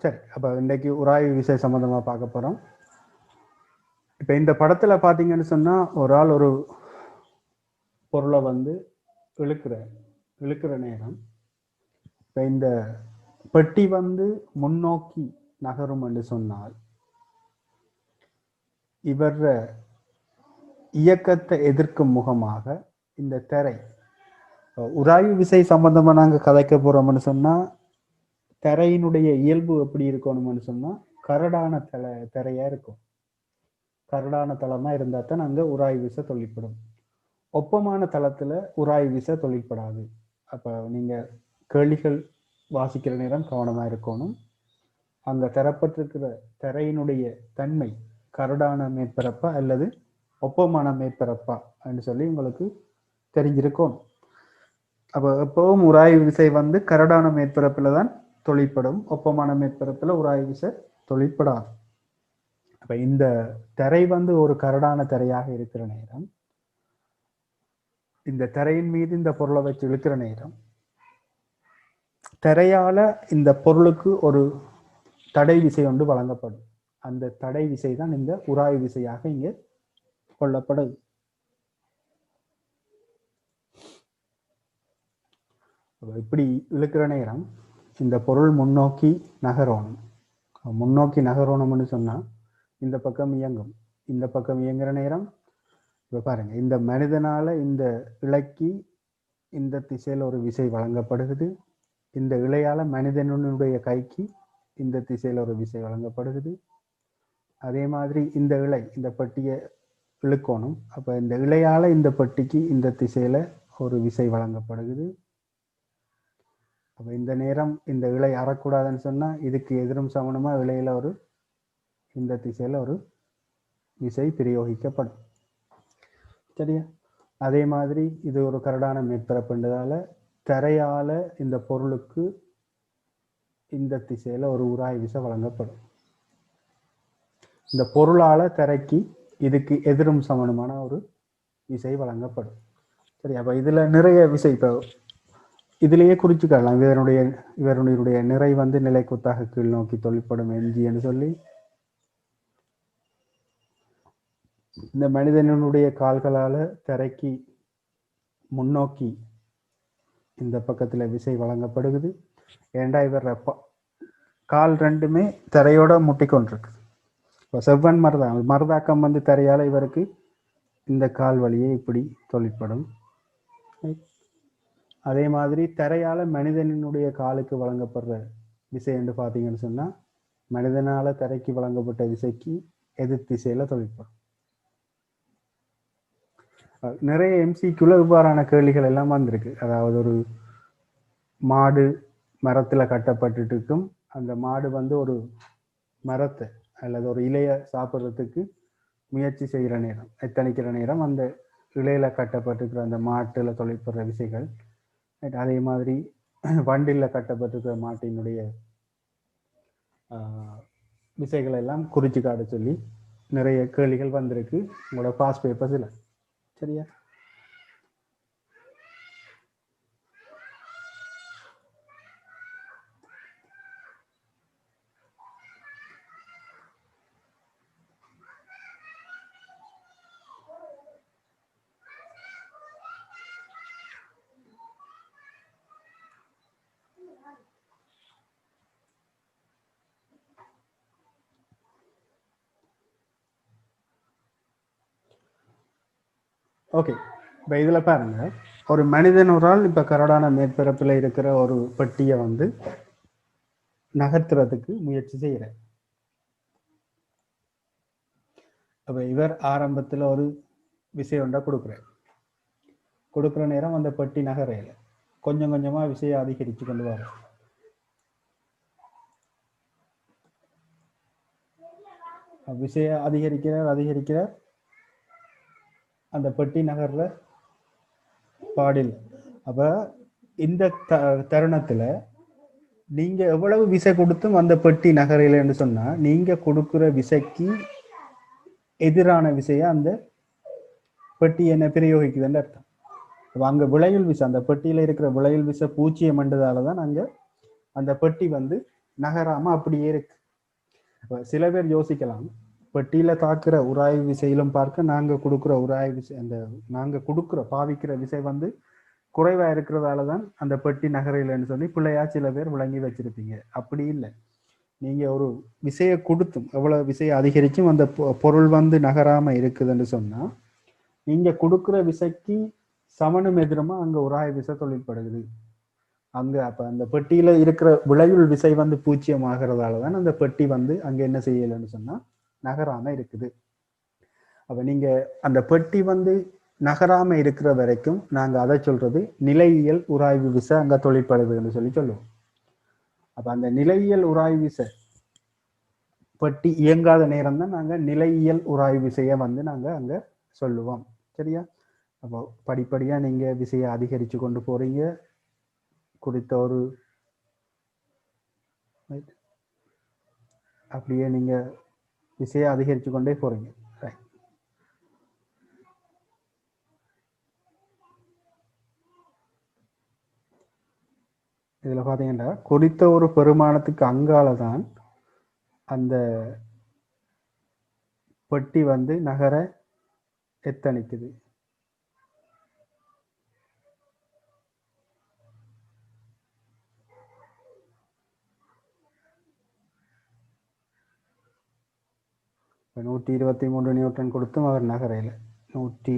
சரி, அப்போ இன்றைக்கு உராய்வு விசை சம்மந்தமாக பார்க்க போகிறோம். இப்போ இந்த படத்தில் பார்த்தீங்கன்னு சொன்னால், ஒரு ஆள் ஒரு பொருளை வந்து இழுக்கிற நேரம், இப்போ இந்த பெட்டி வந்து முன்னோக்கி நகரும் என்று சொன்னால், இவர் இயக்கத்தை எதிர்க்கும் முகமாக இந்த திரை, உராய்வு விசை சம்பந்தமாக நாங்கள் கதைக்க போகிறோம்னு சொன்னால், திரையினுடைய இயல்பு எப்படி இருக்கணும்னு சொன்னால் கரடான திரையாக இருக்கும். கரடான தளமாக இருந்தால் தான் அங்கே உராய்வு விசை தொழிற்படும். ஒப்பமான தளத்தில் உராய்வு விசை தொழிற்படாது. அப்போ நீங்கள் கேள்விகள் வாசிக்கிற நேரம் கவனமாக இருக்கணும். அங்கே தரப்பட்டிருக்கிற திரையினுடைய தன்மை கரடான மேற்பரப்பா அல்லது ஒப்பமான மேற்பரப்பா அப்படின்னு சொல்லி உங்களுக்கு தெரிஞ்சிருக்கும். அப்போ எப்பவும் உராய்வு விசை வந்து கரடான மேற்பரப்பில் தான் தொழிற்படும். ஒப்பமான மேற்பரப்பில் உராய்வு விசை தொழிற்படாது. அப்போ இந்த திரை வந்து ஒரு கரடான திரையாக இருக்கிற நேரம், இந்த திரையின் மீது இந்த பொருளை வச்சு இழுக்கிற நேரம், திரையால இந்த பொருளுக்கு ஒரு தடை விசை ஒன்று வழங்கப்படும். அந்த தடை விசை தான் இந்த உராய்வு விசையாக இங்கே கொள்ளப்படுது. இப்படி இழுக்கிற நேரம் இந்த பொருள் முன்னோக்கி நகரணும். முன்னோக்கி நகரணும்னு சொன்னால் இந்த பக்கம் இயங்கும். இந்த பக்கம் இயங்குற நேரம் இப்போ பாருங்க, இந்த மனிதனால இந்த இலைக்கு இந்த திசையில் ஒரு விசை வழங்கப்படுகிறது. இந்த இலையால மனிதனுடைய கைக்கு இந்த திசையில் ஒரு விசை வழங்கப்படுகிறது. அதே மாதிரி இந்த இலை இந்த பெட்டியை இழுக்கணும். அப்போ இந்த இலையால இந்த பெட்டிக்கு இந்த திசையில ஒரு விசை வழங்கப்படுகிறது. அப்போ இந்த நேரம் இந்த இலை அறக்கூடாதுன்னு சொன்னால் இதுக்கு எதிரும் சமனமாக இலையில ஒரு இந்த திசையில் ஒரு விசை பிரயோகிக்கப்படும். சரியா? அதே மாதிரி இது ஒரு கரடான மேற்பரப்புன்றதால திரையால இந்த பொருளுக்கு இந்த திசையில் ஒரு உராய்வு விசை வழங்கப்படும். இந்த பொருளால திரைக்கு இதுக்கு எதிரும் சமனமான ஒரு விசை வழங்கப்படும். சரி, அப்போ இதில் நிறைய விசை இப்போ இதிலேயே குறிச்சுக்கலாம். இவருடைய நிறை வந்து நிலை குத்தாக கீழ் நோக்கி தொழிற்படும் எம்ஜின்னு சொல்லி, இந்த மனிதனுடைய கால்களால் திரைக்கு முன்னோக்கி இந்த பக்கத்தில் விசை வழங்கப்படுகிறது. ஏண்டா இவர் கால் ரெண்டுமே திரையோட முட்டிக்கொண்டிருக்கு. இப்போ செவ்வன் மருதாக்கம் வந்து திரையால் இவருக்கு இந்த கால் வழியே இப்படி தொழிற்படும். அதே மாதிரி திரையால் மனிதனுடைய காலுக்கு வழங்கப்படுற விசை என்று பார்த்தீங்கன்னு சொன்னால், மனிதனால் திரைக்கு வழங்கப்பட்ட விசைக்கு எதிர் திசையில் தொழிற்படும். நிறைய எம்சிக்குள்ள இவ்வாறான கேள்விகள் எல்லாம் வந்திருக்கு. அதாவது ஒரு மாடு மரத்தில் கட்டப்பட்டு இருக்கும். அந்த மாடு வந்து ஒரு மரத்தை அல்லது ஒரு இலையை சாப்பிட்றதுக்கு முயற்சி செய்கிற நேரம், எத்தனைக்கிற நேரம் அந்த இலையில கட்டப்பட்டிருக்கிற அந்த மாட்டில் தொழிற்படுற விசைகள், அதே மாதிரி வண்டில் கட்டப்பட்டிருக்கிற மாட்டினுடைய விசைகள் எல்லாம் குறிச்சு காட்ட சொல்லி நிறைய கேள்விகள் வந்திருக்கு உங்களோட பாஸ் பேப்பர்ஸில். சரியா? ஓகே, இப்போ இதில் பாருங்க, ஒரு மனிதன் ஒரு ஆள் இப்போ கரடான மேற்பரப்பில் இருக்கிற ஒரு பெட்டியை வந்து நகர்த்துறதுக்கு முயற்சி செய்கிறார். அப்போ இவர் ஆரம்பத்தில் ஒரு விசை ஒன்றை கொடுக்குற நேரம் அந்த பெட்டி நகரையில் கொஞ்சம் கொஞ்சமாக விசையை அதிகரித்து கொண்டு வர. விசையை அதிகரிக்கிறார் அந்த பெட்டி நகர்ற பாடில். அப்போ இந்த தருணத்தில் நீங்கள் எவ்வளவு விசை கொடுத்தும் அந்த பெட்டி நகரையில்னு சொன்னால், நீங்கள் கொடுக்குற விசைக்கு எதிரான விசையை அந்த பெட்டி என்ன பிரயோகிக்குதுன்னு அர்த்தம். அப்போ அங்கே விளையுள் விசை, அந்த பெட்டியில் இருக்கிற விளையுள் விசை 0 மண்டதால தான் அங்கே அந்த பெட்டி வந்து நகராம அப்படியே இருக்கு. சில பேர் யோசிக்கலாம், பெட்டியில தாக்குற உராய்வு விசையிலும் பார்க்க நாங்க கொடுக்குற உராய்வு விசை, அந்த நாங்க கொடுக்குற பாவிக்கிற விசை வந்து குறைவா இருக்கிறதால தான் அந்த பெட்டி நகரையிலன்னு சொல்லி பிள்ளையா சில பேர் விளங்கி வச்சிருப்பீங்க. அப்படி இல்லை. நீங்க ஒரு விசையை கொடுத்தும் எவ்வளவு விசையை அதிகரிச்சும் அந்த பொருள் வந்து நகராம இருக்குதுன்னு சொன்னா, நீங்க கொடுக்குற விசைக்கு சமனும் எதிரமா அங்க உராய்வு விசை தொழிற்படுகிறது. அங்க அப்ப அந்த பெட்டியில இருக்கிற விளைவுள் விசை வந்து பூஜ்ஜியம் ஆகிறதால தான் அந்த பெட்டி வந்து அங்க என்ன செய்யலைன்னு சொன்னா நகராம இருக்குது. அப்ப நீங்க அந்த பெட்டி வந்து நகராம இருக்கிற வரைக்கும் நாங்க அதை சொல்றது நிலையியல் உராய்வு விசை அங்க தொழிற்படுதுன்னு சொல்லி சொல்லுவோம். அப்ப அந்த நிலையியல் உராய்வு விசை பெட்டி இயங்காத நேரம் தான் நாங்க நிலையியல் உராய்வு விசையை வந்து நாங்க அங்க சொல்லுவோம். சரியா? அப்போ படிப்படியா நீங்க விசையை அதிகரிச்சு கொண்டு போறீங்க. குறித்த ஒரு அப்படியே நீங்க விசையை அதிகரிச்சு கொண்டே போறீங்க. இதுல பாத்தீங்கன்னா குறித்த ஒரு பெருமானத்துக்கு அங்கால தான் அந்த பெட்டி வந்து நகர எத்தனிக்குது. இப்போ 123 நியூட்டன் கொடுத்தும் அவர் நகரையில் 100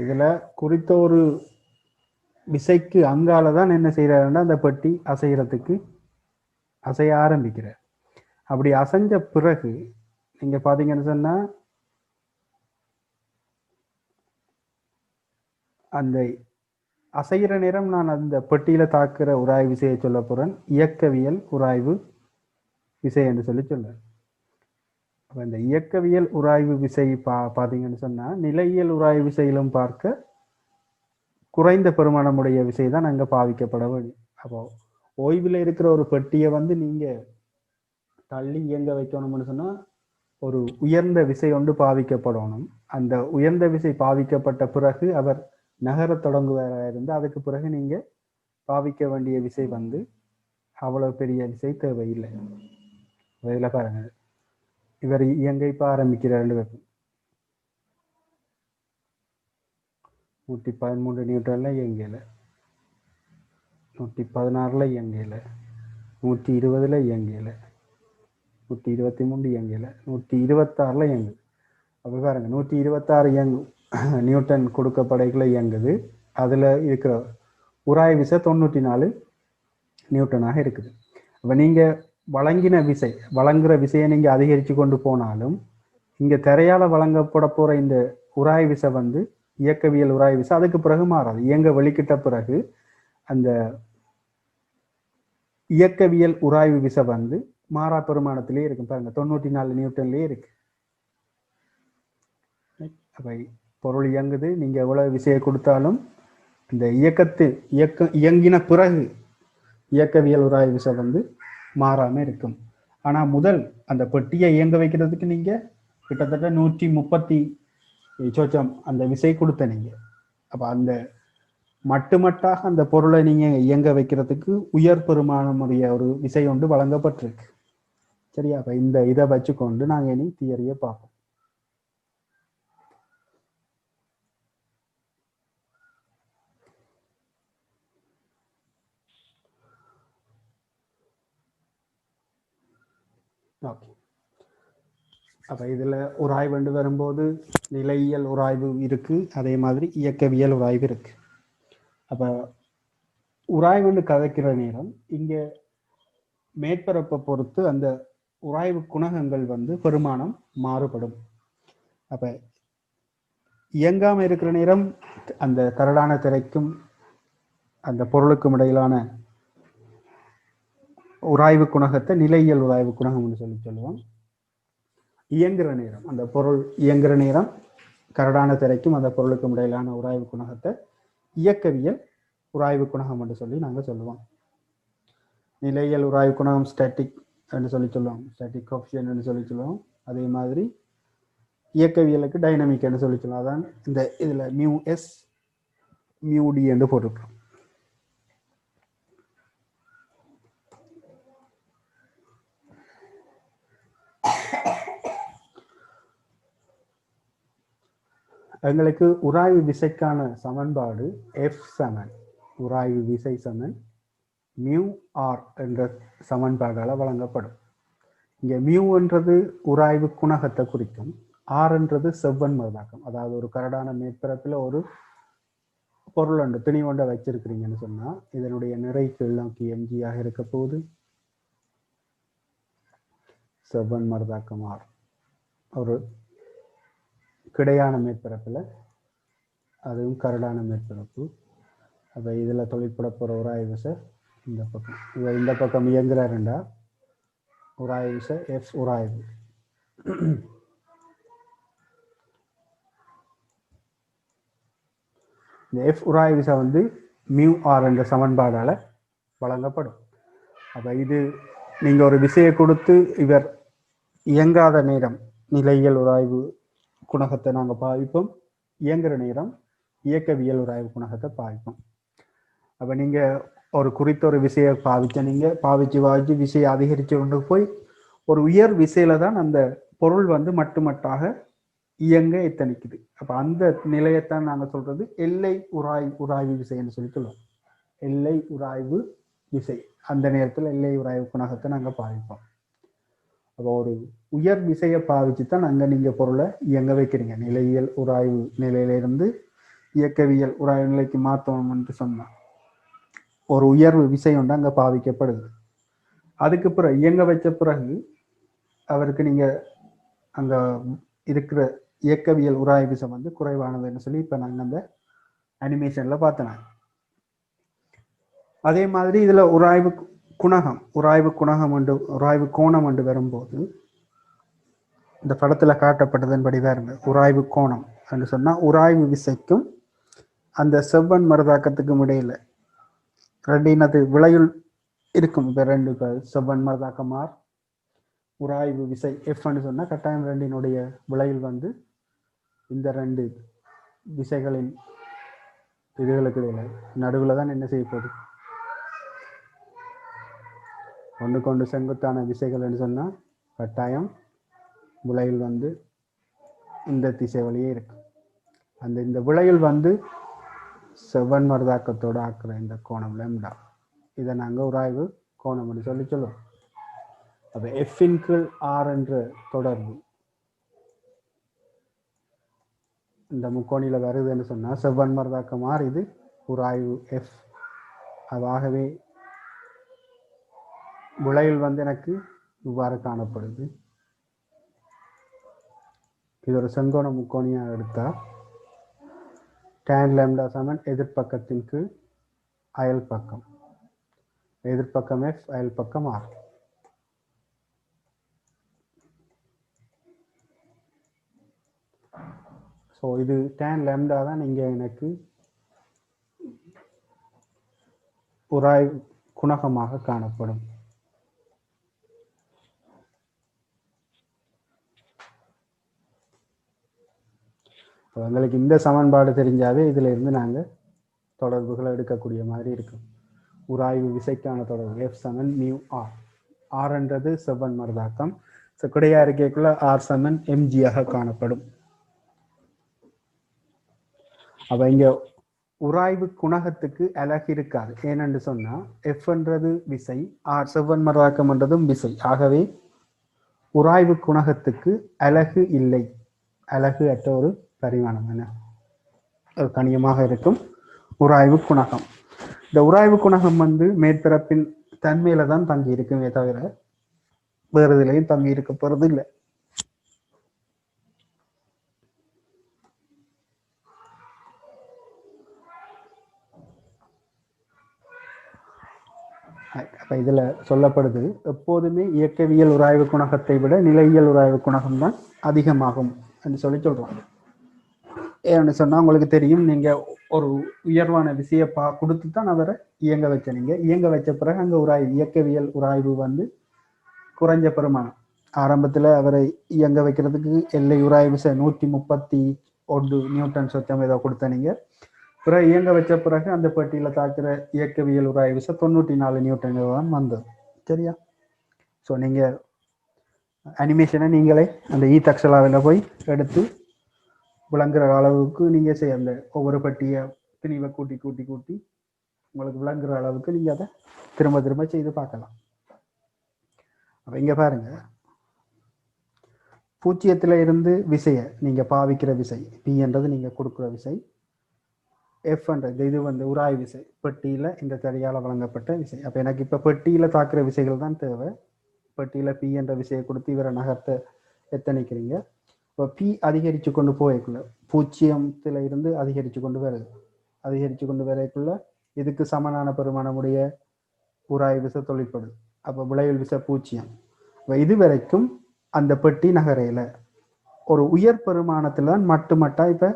இதுல குறித்த ஒரு விசைக்கு அங்கால தான் என்ன செய்யறாருன்னா அந்த பெட்டி அசைய ஆரம்பிக்கிறார். அப்படி அசைஞ்ச பிறகு நீங்க பாத்தீங்கன்னு சொன்னா அந்த அசைகிற நேரம் நான் அந்த பெட்டியில தாக்குற உராய்வு விசையை சொல்ல போறேன், இயக்கவியல் உராய்வு விசை என்று சொல்லி சொல்றேன். அப்ப இந்த இயக்கவியல் உராய்வு விசை பாத்தீங்கன்னு சொன்னா நிலையியல் உராய்வு விசையிலும் பார்க்க குறைந்த பெருமானமுடைய விசை தான் அங்க பாவிக்கப்பட வேண்டும். அப்போ ஓய்வில் இருக்கிற ஒரு பெட்டியை வந்து நீங்க தள்ளி இயங்க வைக்கணும்னு சொன்னா ஒரு உயர்ந்த விசை ஒன்று பாவிக்கப்படணும். அந்த உயர்ந்த விசை பாவிக்கப்பட்ட பிறகு அவர் நகர தொடங்குவதாக இருந்து அதுக்கு பிறகு நீங்க பாவிக்க வேண்டிய விசை வந்து அவ்வளவு பெரிய விசை தேவையில்லை. இதில் பாருங்க, இவர் இயங்க இப்ப ஆரம்பிக்கிறார். 113 நியூட்டன்ல இயங்கல, 116 இயங்கல, 120 இயங்கல, 123 இயங்கல, 126 இயங்குது. அப்ப பாருங்க 126 நியூட்டன் கொடுக்கப்படைக்குள்ள இயங்குது. அதுல இருக்கிற உராய் விசை 94 நியூட்டனாக இருக்குது. அப்ப நீங்க வழங்குற விசையை நீங்க அதிகரிச்சு கொண்டு போனாலும் இங்க தரையால வழங்கப்பட போற இந்த உராய் விசை வந்து இயக்கவியல் உராய் விசை அதுக்கு பிறகு மாறாது. இயங்க வெளிக்கிட்ட பிறகு அந்த இயக்கவியல் உராய்வு விசை வந்து மாறா பெருமானத்திலே இருக்கு. பாருங்க 94 நியூட்டன்லயே இருக்கு. அப்ப பொருள் இயங்குது, நீங்க எவ்வளவு விசையை கொடுத்தாலும் இந்த இயங்கின பிறகு இயக்கவியல் உராய்வு விசை வந்து மாறாம இருக்கும். ஆனா முதல் அந்த பெட்டியை இயங்க வைக்கிறதுக்கு நீங்க கிட்டத்தட்ட 130 சோச்சம் அந்த விசை கொடுத்த நீங்க. அப்ப அந்த மட்டுமட்டாக அந்த பொருளை நீங்க இயங்க வைக்கிறதுக்கு உயர் பெருமானமுடைய ஒரு விசை ஒன்று வழங்கப்பட்டிருக்கு. சரியா? அப்ப இந்த இதை வச்சுக்கொண்டு நாங்க இனி தியரியை பார்ப்போம். ஓகே. அப்ப இதுல உராய்வு வரும்போது நிலையியல் உராய்வு இருக்கு, அதே மாதிரி இயக்கவியல் உராய்வு இருக்கு. அப்ப உராய்வுன்னு கதைக்கிற நேரம் இங்க மேற்பரப்பை பொறுத்து அந்த உராய்வு குணகங்கள் வந்து பெருமானம் மாறுபடும். அப்ப இயங்காம இருக்கிற நேரம் அந்த கரடான திரைக்கும் அந்த பொருளுக்கும் இடையிலான உராய்வு குணகத்தை நிலையியல் உராய்வு குணகம்னு சொல்லுவோம். இயங்குற நேரம் அந்த பொருள் இயங்குற நேரம் கரடான திரைக்கும் அந்த பொருளுக்கும் இடையிலான உராய்வு குணகத்தை இயக்கவியல் உராய்வு குணகம் என்று சொல்லி நாங்கள் சொல்லுவோம். நிலையியல் உராய்வு குணகம் ஸ்டாட்டிக் என்று சொல்லுவோம், ஸ்டாட்டிக் கோஎஃபிஷியன்ட் என்று சொல்லுவோம். அதே மாதிரி இயக்கவியலுக்கு டைனமிக் என்று சொல்லுவோம். அதான் இந்த இதுல மியூ எஸ் மியூ டி என்று போட்டிருக்கிறோம். எங்களுக்கு உராய்வு விசைக்கான சமன்பாடு F சமன் உராய்வு விசை சமன் மியூ ஆர் என்ற சமன்பாடால் வழங்கப்படும். இங்கே மியூ என்றது உராய்வு குணகத்தை குறிக்கும், ஆர் என்றது செவ்வன் மறுதாக்கம். அதாவது ஒரு கரடான மேற்பரப்பில் ஒரு பொருள் ஒன்று துணி கொண்ட வச்சிருக்கிறீங்கன்னு சொன்னா இதனுடைய நிறை கீழ்நோக்கி mg இருக்க போகுது. செவ்வன் மறுதாக்கம் ஆர் ஒரு கிடையான மேற்பரப்பில், அதுவும் கரடான மேற்பரப்பு. அப்போ இதில் தொழிற்பட போகிற உராய்வு விசை இந்த பக்கம், இந்த பக்கம் இயங்குறாருண்டா உராய்வு விசை எஃப் உராய்வு. இந்த எஃப் உராய்வு விசை வந்து மியூ ஆர் என்ற சமன்பாடால் வழங்கப்படும். அப்போ இது நீங்கள் ஒரு விசையை கொடுத்து இவர் இயங்காத நேரம் நிலையியல் உராய்வு குணகத்தை நாங்கள் பாவிப்போம், இயங்குற நேரம் இயக்கவியல் உராய்வு குணகத்தை பாவிப்போம். அப்போ நீங்கள் ஒரு குறித்த ஒரு விசையை பாவிச்சு விசையை அதிகரித்து கொண்டு போய் ஒரு உயர் விசையில தான் அந்த பொருள் வந்து மட்டுமட்டாக இயங்க எத்தனிக்குது. அப்போ அந்த நிலையத்தான் நாங்கள் சொல்றது எல்லை உராய்வு விசைன்னு சொல்லி சொல்லுவோம். எல்லை உராய்வு விசை, அந்த நேரத்தில் எல்லை உராய்வு குணகத்தை நாங்கள் பாவிப்போம். அப்போ ஒரு உயர் விசையை பாவிச்சு தான் அங்கே நீங்கள் பொருளை இயங்க வைக்கிறீங்க. நிலையியல் உராய்வு நிலையிலிருந்து இயக்கவியல் உராய்வு நிலைக்கு மாற்றணும் என்று சொன்னால் ஒரு உயர்வு விசை ஒன்று அங்கே பாவிக்கப்படுது. அதுக்கு பிறகு இயங்க வச்ச பிறகு அவருக்கு நீங்கள் அங்கே இருக்கிற இயக்கவியல் உராய்வு விசை வந்து குறைவானதுன்னு சொல்லி இப்போ நாங்கள் அந்த அனிமேஷனில் பார்த்தேன். அதே மாதிரி இதில் உராய்வு கோணம் என்று வரும்போது இந்த படத்தில் காட்டப்பட்டதன்படி வேறுங்க உராய்வு கோணம் என்று சொன்னால் உராய்வு விசைக்கும் அந்த செவ்வன் மறுதாக்கத்துக்கும் இடையில ரெண்டினது விளையுள் இருக்கும். இப்போ ரெண்டு செவ்வன் மறுதாக்கம் ஆர், உராய்வு விசை எஃப்னு சொன்னால் கட்டாயம் ரெண்டினுடைய விளையுள் வந்து இந்த ரெண்டு விசைகளின் இதுகளுக்கு இடையில நடுவில் தான் என்ன செய்ய போகுது, ஒன்றுக்கு ஒன்று செங்குத்தான விசைகள்னு சொன்னால் கட்டாயம் விளையுள் வந்து இந்த திசை வழியே இருக்கு. இந்த விளையுள் வந்து செவ்வன் மறுதாக்கத்தோடு ஆக்குற இந்த கோணம் லெம்டா, இதை நாங்கள் உராய்வு கோணம் என்று சொல்லி சொல்லுவோம். அப்போ எஃப்பின் கீழ் ஆர் என்ற தொடர்பு இந்த முக்கோணியில் வருதுன்னு சொன்னால் செவ்வன் மறுதாக்கம் ஆர், இது உராய்வு எஃப். ஆகவே விளையுள் வந்து எனக்கு இவ்வாறு காணப்படுது. இது ஒரு செங்கோண முக்கோணியாக எடுத்தால் tan lambda சமன் எதிர்பக்கத்தின் கீழ் அயல் பக்கம். எதிர்பக்கம் F, அயல் பக்கம் R. ஸோ இது tan lambda தான் இங்கே எனக்கு உராய்வு குணகமாக காணப்படும். எங்களுக்கு இந்த சமன்பாடு தெரிஞ்சாவே இதுல இருந்து நாங்க தொடர்புகளை எடுக்கக்கூடிய மாதிரி இருக்கும். உராய்வு விசைக்கான தொடர்பு F சமன் மியூ R. R என்றது செவ்வன் மருதாக்கம். கிடையா இருக்கைக்குள்ள R சமன் mg ஆக காணப்படும். அப்ப இங்க உராய்வு குணகத்துக்கு அலகு இருக்காது. ஏனென்று சொன்னா F என்றது விசை, R செவ்வன் மருதாக்கம் என்றதும் விசை. ஆகவே உராய்வு குணகத்துக்கு அலகு இல்லை. அலகு அற்ற ஒரு பரிமாணம் என ஒரு கணியமாக இருக்கும் உராய்வு குணகம். இந்த உராய்வு குணகம் மேற்பரப்பின் தன்மையில தான் தங்கி இருக்குமே தவிர வேறு இதுலையும் தங்கி இருக்க போறது இல்லை. அப்ப இதுல சொல்லப்படுது எப்போதுமே இயக்கவியல் உராய்வு குணகத்தை விட நிலையியல் உராய்வு குணகம் தான் அதிகமாகும் என்று சொல்றோம். ஏன்னு சொன்னா உங்களுக்கு தெரியும், நீங்க ஒரு உயர்வான விசையை கொடுத்து தான் அவரை இயங்க வச்ச. நீங்க இயங்க வச்ச பிறகு அங்க உராய்வு இயக்கவியல் உராய்வு குறைஞ்ச பெருமானம். ஆரம்பத்துல அவரை இயங்க வைக்கிறதுக்கு எல்லை உராய்வு விசை 131 நியூட்டன் சொச்சம் ஏதோ கொடுத்த. நீங்க பிறகு இயங்க வச்ச பிறகு அந்த பெட்டியில தாக்குற இயக்கவியல் உராய்வு விசை 94 நியூட்டன் தான் வந்தது. சரியா? ஸோ நீங்க அனிமேஷனை நீங்களே அந்த தக்ஷலாவில் போய் எடுத்து விளங்குற அளவுக்கு நீங்க செய்ய, அந்த ஒவ்வொரு பட்டியை திணிவை கூட்டி கூட்டி கூட்டி உங்களுக்கு விளங்குற அளவுக்கு நீங்க அதை திரும்ப திரும்ப செய்து பார்க்கலாம். அப்ப இங்க பாருங்க, பூஜ்ஜியத்துல இருந்து விசைய நீங்க பாவிக்கிற விசை பி என்றது நீங்க கொடுக்குற விசை, எஃப் என்றது இது உராய் விசை, பெட்டியில இந்த தடியால வழங்கப்பட்ட விசை. அப்ப எனக்கு இப்ப பெட்டியில தாக்குற விசைகள் தான் தேவை. பெட்டியில பி என்ற விசையை கொடுத்து இவரை நகர்த்த எத்தனைக்கிறீங்க. இப்போ பி அதிகரித்து கொண்டு போய்க்குள்ள பூஜ்ஜியத்துல இருந்து அதிகரித்து கொண்டு வருது. அதிகரித்து கொண்டு வரைக்குள்ள இதுக்கு சமனான பெருமானமுடைய உராய் விசை தொழிற்படுது. அப்போ விளைவில் விசை 0. இது வரைக்கும் அந்த பெட்டி நகரையில ஒரு உயர் பெருமானத்துல தான் மட்டுமட்டா இப்ப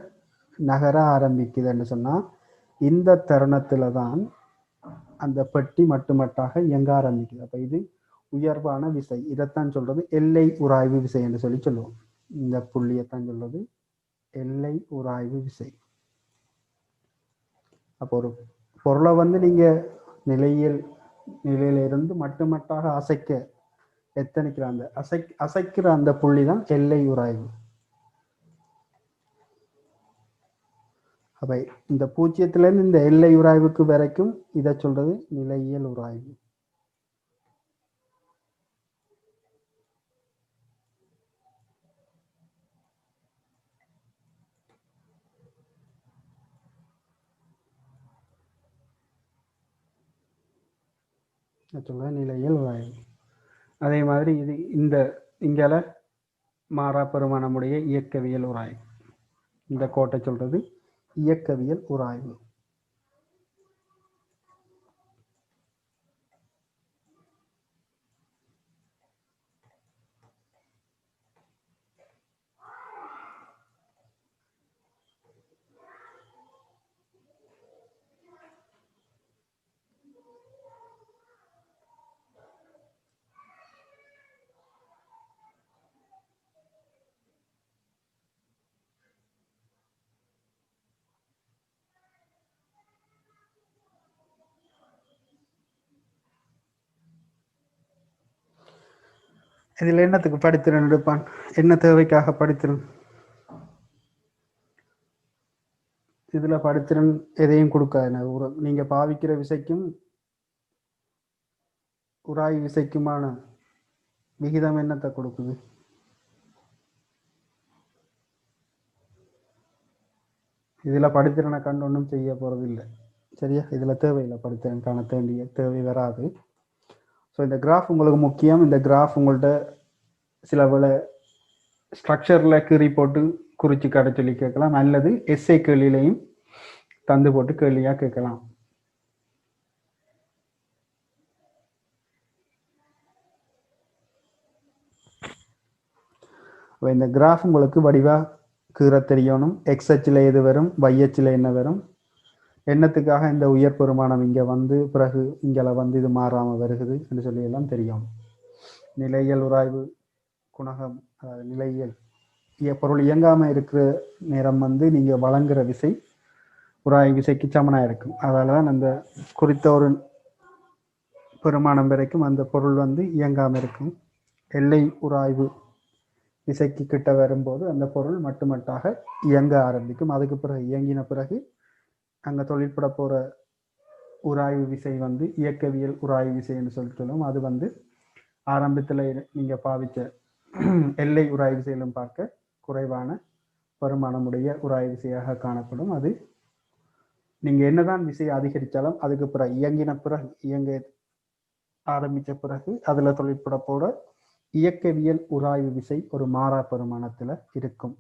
நகர ஆரம்பிக்குதுன்னு சொன்னா, இந்த தருணத்துல தான் அந்த பெட்டி மட்டுமட்டாக இயங்க ஆரம்பிக்குது. அப்ப இது உயர்வான விசை. இதைத்தான் சொல்றது எல்லை உராய்வு விசை என்று சொல்லுவோம். இந்த புள்ளியத்தான் சொல்றது எல்லை உராய்வு விசை. அப்போ ஒரு பொருளை நீங்க நிலையில இருந்து மட்டுமட்டாக அசைக்க எத்தனைக்கிற அந்த அசைக்கிற அந்த புள்ளி தான் எல்லை உராய்வு. அப்ப இந்த பூஜ்ஜியத்துல இருந்து இந்த எல்லை உராய்வுக்கு வரைக்கும் இதை சொல்றது நிலையியல் உராய்வு. நிலையியல் உராய்வு. அதே மாதிரி இது இங்கால மாறா பெருமானமுடைய இயக்கவியல் உராய்வு. இந்த கோட்டை சொல்றது இயக்கவியல் உராய்வு. இதுல என்னத்துக்கு படித்திறன் எடுப்பான்? என்ன தேவைக்காக படித்திறன்? இதுல படித்திறன் எதையும் கொடுக்காது. நீங்க பாவிக்கிற விசைக்கும் உராய் விசைக்குமான விகிதம் என்னத்தை கொடுக்குது? இதுல படித்திறனை கண்டு ஒன்றும் செய்ய போறது இல்லை. சரியா? இதுல தேவையில்லை, படித்திறன் காண வேண்டிய தேவை வராது. ஸோ இந்த கிராஃப் உங்களுக்கு முக்கியம். இந்த கிராஃப் உங்கள்கிட்ட சில வேளை ஸ்ட்ரக்சர்ல கீறி போட்டு குறிச்சு காட்ட சொல்லி கேட்கலாம், அல்லது எஸ்ஐ கேள்வியிலையும் தந்து போட்டு கேள்வியா கேட்கலாம். இந்த கிராஃப் உங்களுக்கு வடிவாக கீற தெரியணும். எக்ஸ் அச்சில் எது வரும், y அச்சில் என்ன வரும், என்னத்துக்காக இந்த உயர் பெருமானம் இங்கே வந்து பிறகு இங்கே வந்து இது மாறாமல் வருகுது என்று சொல்லி எல்லாம் தெரியும். நிலையியல் உராய்வு குணகம், நிலையியல் பொருள் இயங்காமல் இருக்கிற நேரம் வந்து நீங்கள் வழங்குற விசை உராய்வு விசைக்கு சமனாக இருக்கும். அதால தான் அந்த குறித்த ஒரு பெருமானம் வரைக்கும் அந்த பொருள் வந்து இயங்காமல் இருக்கும். எல்லை உராய்வு விசைக்கு கிட்ட வரும்போது அந்த பொருள் மட்டுமட்டாக இயங்க ஆரம்பிக்கும். அதுக்கு பிறகு இயங்கின பிறகு அங்கே தொழிற்பட போகிற உராய்வு விசை வந்து இயக்கவியல் உராய்வு விசைன்னு சொல்லிட்டு அது வந்து ஆரம்பத்தில் நீங்கள் பாவித்த எல்லை உராய்வு விசையிலும் பார்க்க குறைவான பெருமானமுடைய உராய்வு விசையாக காணப்படும். அது நீங்கள் என்னதான் விசையை அதிகரித்தாலும் அதுக்கு பிறகு இயங்கின பிறகு இயங்க ஆரம்பித்த பிறகு அதில் தொழிற்பட போட இயக்கவியல் உராய்வு விசை ஒரு மாறா பெருமானத்தில் இருக்கும்.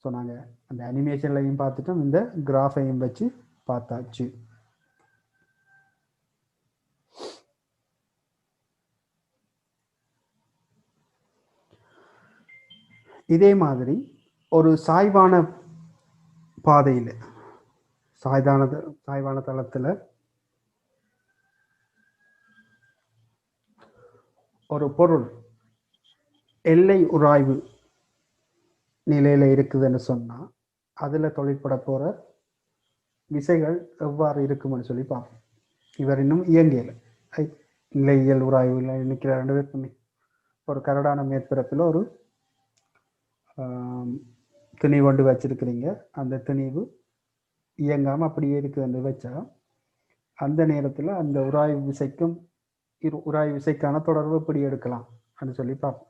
ஸோ நாங்கள் அந்த அனிமேஷன்லையும் பார்த்துட்டோம், இந்த கிராஃபையும் வச்சு பார்த்தாச்சு. இதே மாதிரி ஒரு சாய்வான பாதையில் சாய்வான தளத்தில் ஒரு பொருள் எல்லை உராய்வு நிலையில் இருக்குதுன்னு சொன்னால் அதில் தொழிற்பட போகிற விசைகள் எவ்வாறு இருக்கும்னு சொல்லி பார்ப்போம். இவர் இன்னும் இயங்கியலை நிலையியல் உராய்வில் நிற்கிற 2 பேர் பண்ணி ஒரு கரடான மேற்பரப்பில் ஒரு திணிவு கொண்டு வச்சிருக்கிறீங்க. அந்த திணிவு இயங்காமல் அப்படியே இருக்குதுன்னு வச்சா அந்த நேரத்தில் அந்த உராய்வு விசைக்கும் உராய்வு விசைக்கான தொடர்பு எப்படி எடுக்கலாம் அப்படின்னு சொல்லி பார்ப்போம்.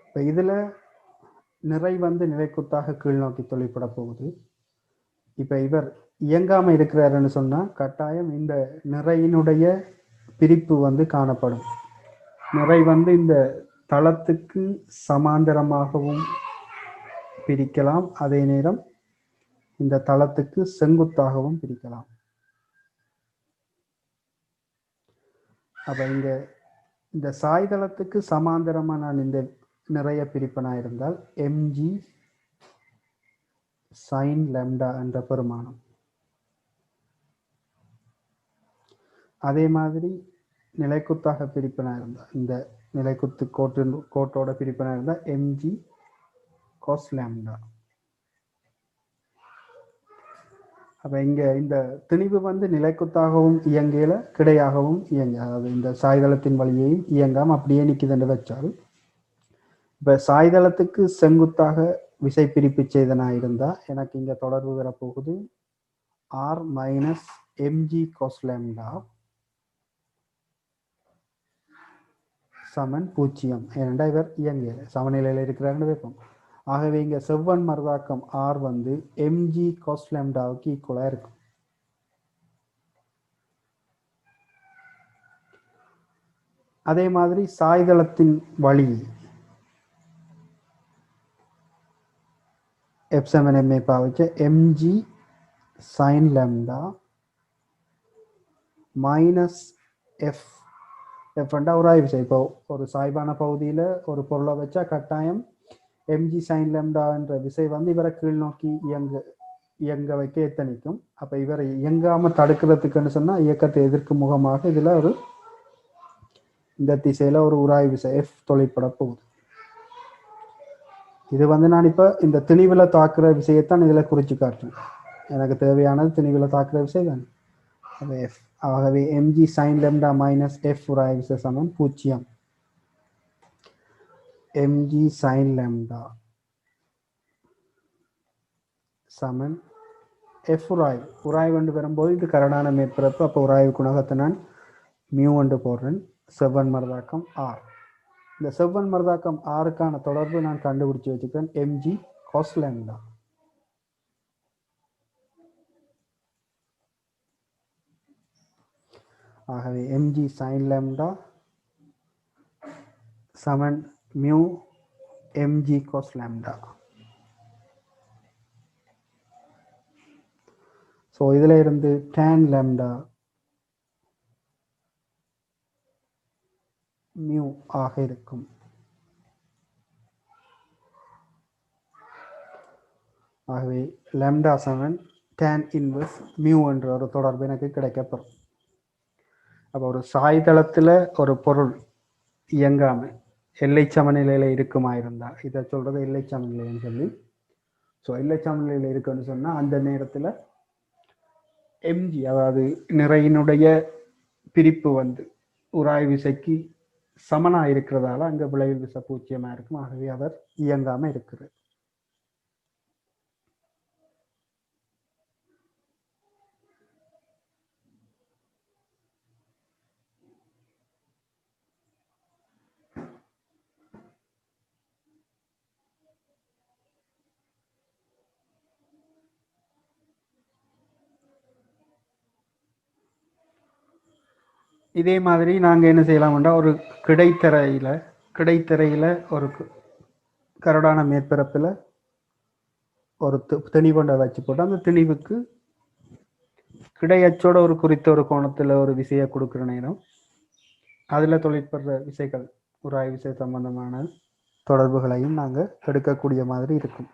இப்போ இதில் நிறை வந்து நிலைக்குத்தாக கீழ் நோக்கி தொழிற்பட போகுது. இப்போ இவர் இயங்காமல் இருக்கிறாருன்னு சொன்னால் கட்டாயம் இந்த நிறையினுடைய பிரிப்பு வந்து காணப்படும். நிறை வந்து இந்த தளத்துக்கு சமாந்தரமாகவும் பிரிக்கலாம், அதே நேரம் இந்த தளத்துக்கு செங்குத்தாகவும் பிரிக்கலாம். அப்போ இங்கே இந்த சாய்தளத்துக்கு சமாந்தரமாக நான் இந்த நிறைய பிரிப்பனா இருந்தால் mg sin lambda என்ற பெருமானம். அதே மாதிரி நிலைக்குத்தாக பிரிப்பனா இருந்தால் இந்த நிலைக்குத்து கோட்டோட பிரிப்பனா இருந்தால் mg cos lambda. அப்போ இங்கே இந்த திணிவு வந்து நிலைக்குத்தாகவும் இயங்கல, கிடையாகவும் இயங்க, அதாவது இந்த சாய்தளத்தின் வழியையும் இயங்காமல் அப்படியே நிற்குதுன்னு வச்சால் இப்போ சாய்தளத்துக்கு செங்குத்தாக விசை பிரிப்பு செய்தனா இருந்தால் எனக்கு இங்கே தொடர்பு வரப்போகுது r minus mg cos lambda சமன் 0. ஏனெண்டா இவர் இயங்கியல் சமநிலையில் இருக்கிறாருன்னு வைப்போம். ஆகவே இங்கே செவ்வன் மறுதாக்கம் r வந்து mg cos lambdaவுக்கு ஈக்குவலாக இருக்கும். அதே மாதிரி சாய்தளத்தின் வழி f7ma பாவிச்ச mg sin lambda minus f எஃப்ண்டா உராய்வு விசை. இப்போ ஒரு சாய்வான பகுதியில் ஒரு பொருளை வச்சா கட்டாயம் mg sin lambda என்ற விசை வந்து இவரை கீழ் நோக்கி இயங்க வைக்க எத்தனிக்கும். அப்போ இவரை இயங்காமல் தடுக்கிறதுக்குன்னு சொன்னால் இயக்கத்தை எதிர்க்கும் முகமாக இதில் ஒரு இந்த திசையில் ஒரு உராய்வு விசை f தொழிற்பட போகுது. இது வந்து நான் இப்போ இந்த திணிவில் தாக்குற விசையைத்தான் இதில் குறித்து காட்டுறேன். எனக்கு தேவையானது திணிவில் தாக்குற விசை தான் அது f. ஆகவே mg sin lambda minus f உராய்வு விசை சமம் 0. mg sin lambda சமன் f உராய்வு கொண்டு வரும்போது இது கரடான மேற்பரப்பு. அப்போ உராய்வு குணகத்தை நான் மியூ கொண்டு போடுறேன். செவ்வன் மறுதாக்கம் r. இந்த செவ்வன் மறுதாக்கம் ஆருக்கான தொடர்பு நான் கண்டுபிடிச்சு வச்சுக்கிறேன் mg cos lambda. ஆகவே mg sin lambda சமன் mu mg cos lambda. So இதில் இருந்து tan lambda மியூ ஆக இருக்கும். ஆகவே lambda சமன் tan இன்வர்ஸ் மியூ என்ற ஒரு தொடர்பு எனக்கு கிடைக்கப்பெறும். அப்போ ஒரு சாய்தளத்தில் ஒரு பொருள் இயங்காம எல்லை சமநிலையில் இருக்குமா இருந்தால், இதை சொல்றது எல்லை சமநிலைன்னு சொல்லி. ஸோ எல்லை சமநிலையில் இருக்குன்னு சொன்னால் அந்த நேரத்தில் எம்ஜி அதாவது நிறையினுடைய பிரிப்பு வந்து உராய் விசைக்கு சமனாக இருக்கிறதால அங்கே விளைவில் விசை பூஜ்ஜியமாக இருக்கும். ஆகவே அவர் இயங்காமல் இருக்கிறது. இதே மாதிரி நாங்கள் என்ன செய்யலாம்னா ஒரு கிடைத்திரையில் ஒரு கரடான மேற்பரப்பில் ஒரு திணி கொண்ட வச்சு போட்டு அந்த திணிவுக்கு கிடையச்சோட ஒரு குறித்த ஒரு கோணத்தில் ஒரு விசையை கொடுக்குற நேரம் அதில் தொழிற்படுற விசைகள் உராய் விசை சம்பந்தமான தொடர்புகளையும் நாங்கள் எடுக்கக்கூடிய மாதிரி இருக்கும்.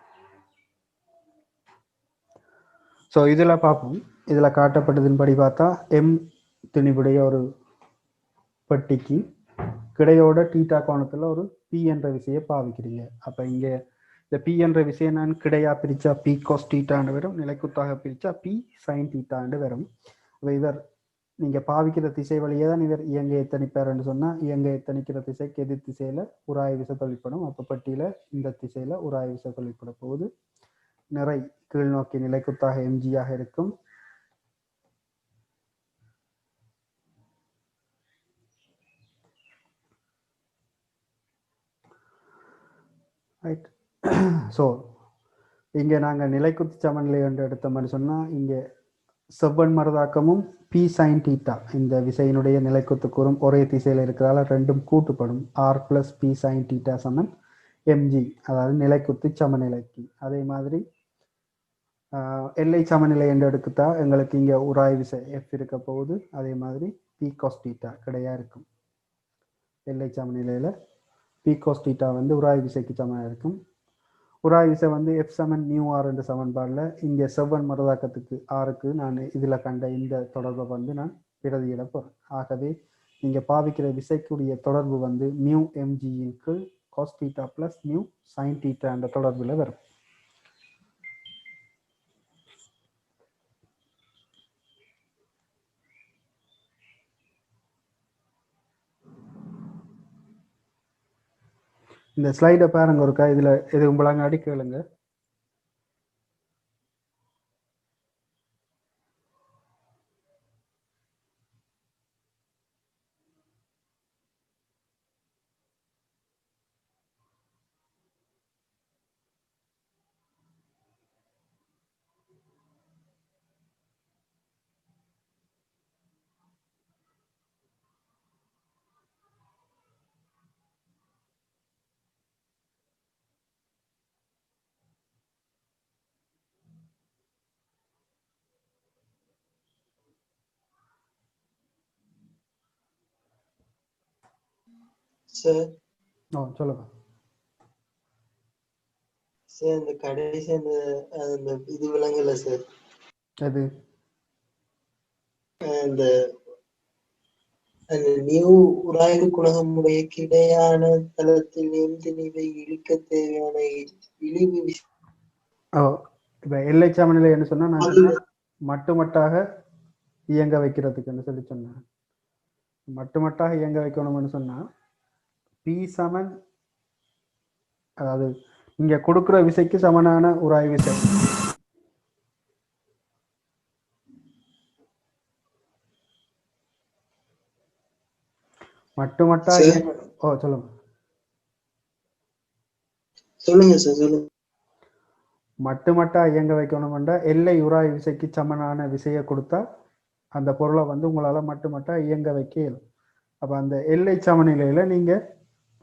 ஸோ இதில் பார்ப்போம். இதில் காட்டப்பட்டதின்படி பார்த்தா எம் திணிவுடைய ஒரு பெட்டிக்கு கிடையோட டீட்டா கோணத்தில் ஒரு பி என்ற விசையை பாவிக்கிறீங்க. அப்போ இங்கே இந்த பி என்ற விசையை நான் கிடையா பிரித்தா பி காஸ் டீட்டாண்டு வரும், நிலைக்குத்தாக பிரித்தா பி சைன் டீட்டாண்டு வரும். அப்போ இவர் நீங்கள் பாவிக்கிற திசை வழியே தான் இவர் இயங்க எத்தனிப்பாருன்னு சொன்னால் இயங்க எத்தனிக்கிற திசைக்கு எதிர் திசையில் உராய் விசை தொழிற்படும். அப்போ பட்டியில் இந்த திசையில் உராய் விசை தொழிற்பட போகுது. நிறை கீழ் நோக்கி நிலைக்குத்தாக எம்ஜியாக இருக்கும். ரைட். ஸோ இங்கே நாங்கள் நிலைக்குத்து சமநிலை என்று எடுத்த மாதிரி சொன்னால் இங்கே செவ்வன் மரதாக்கமும் பி சைன் டீட்டா இந்த விசையினுடைய நிலைக்குத்து கூறும் ஒரே திசையில் இருக்கிறதால ரெண்டும் கூட்டுப்படும். R plus P sine theta சமன் எம்ஜி, அதாவது நிலைக்குத்து சமநிலைக்கு. அதே மாதிரி எல்லை சமநிலை என்று எடுத்துட்டா எங்களுக்கு இங்கே உராய் விசை எஃப் இருக்க போகுது. அதே மாதிரி பி காஸ் டீட்டா கிடையா இருக்கும். எல்லை சமநிலையில் பி காஸ் டீட்டா வந்து உராய் விசைக்கு சமனாக இருக்கும். உராய் விசை வந்து எஃப் சமன் நியூ ஆர் என்ற சமன்பாடில் இங்கே செவ்வன் மரதாக்கத்துக்கு ஆருக்கு நான் இதில் கண்ட இந்த தொடர்பை வந்து நான் பிரதியிட போகிறேன். ஆகவே இங்கே பாவிக்கிற விசைக்குரிய தொடர்பு வந்து மியூ எம்ஜிக்கு cos theta plus mu sine theta என்ற தொடர்பில் வரும். இந்த ஸ்லைடை பாருங்க ஒருக்கா, இதில் எது உங்களாங்காடி கேளுங்க. சார் சொல்லுங்க சார். இந்த கடைசி அந்த இது விளங்கல சார். அது அந்த நியூ உராய்வு குணகமுடைய கிடையான தளத்தில் எந்திணிவை இழுக்க தேவையான இழிவு இப்போ எல்லை சமநிலை என்ன சொன்னா நான் மட்டுமட்டாக இயங்க வைக்கிறதுக்குன்னு சொல்லி சொன்னேன். மட்டுமட்டாக இயங்க வைக்கணும்னு சொன்னா பி சமன், அதாவது இங்க கொடுக்குற விசைக்கு சமனான உராய் விசை மட்டுமட்டா சொல்லுங்க சார் சொல்லுங்க. மட்டுமட்டா இயங்க வைக்கணும்னா எல்லை உராய் விசைக்கு சமனான விசையை கொடுத்தா அந்த பொருளை வந்து உங்களால மட்டுமட்டா இயங்க வைக்க இயலும். அப்ப அந்த எல்லை சமநிலையில நீங்க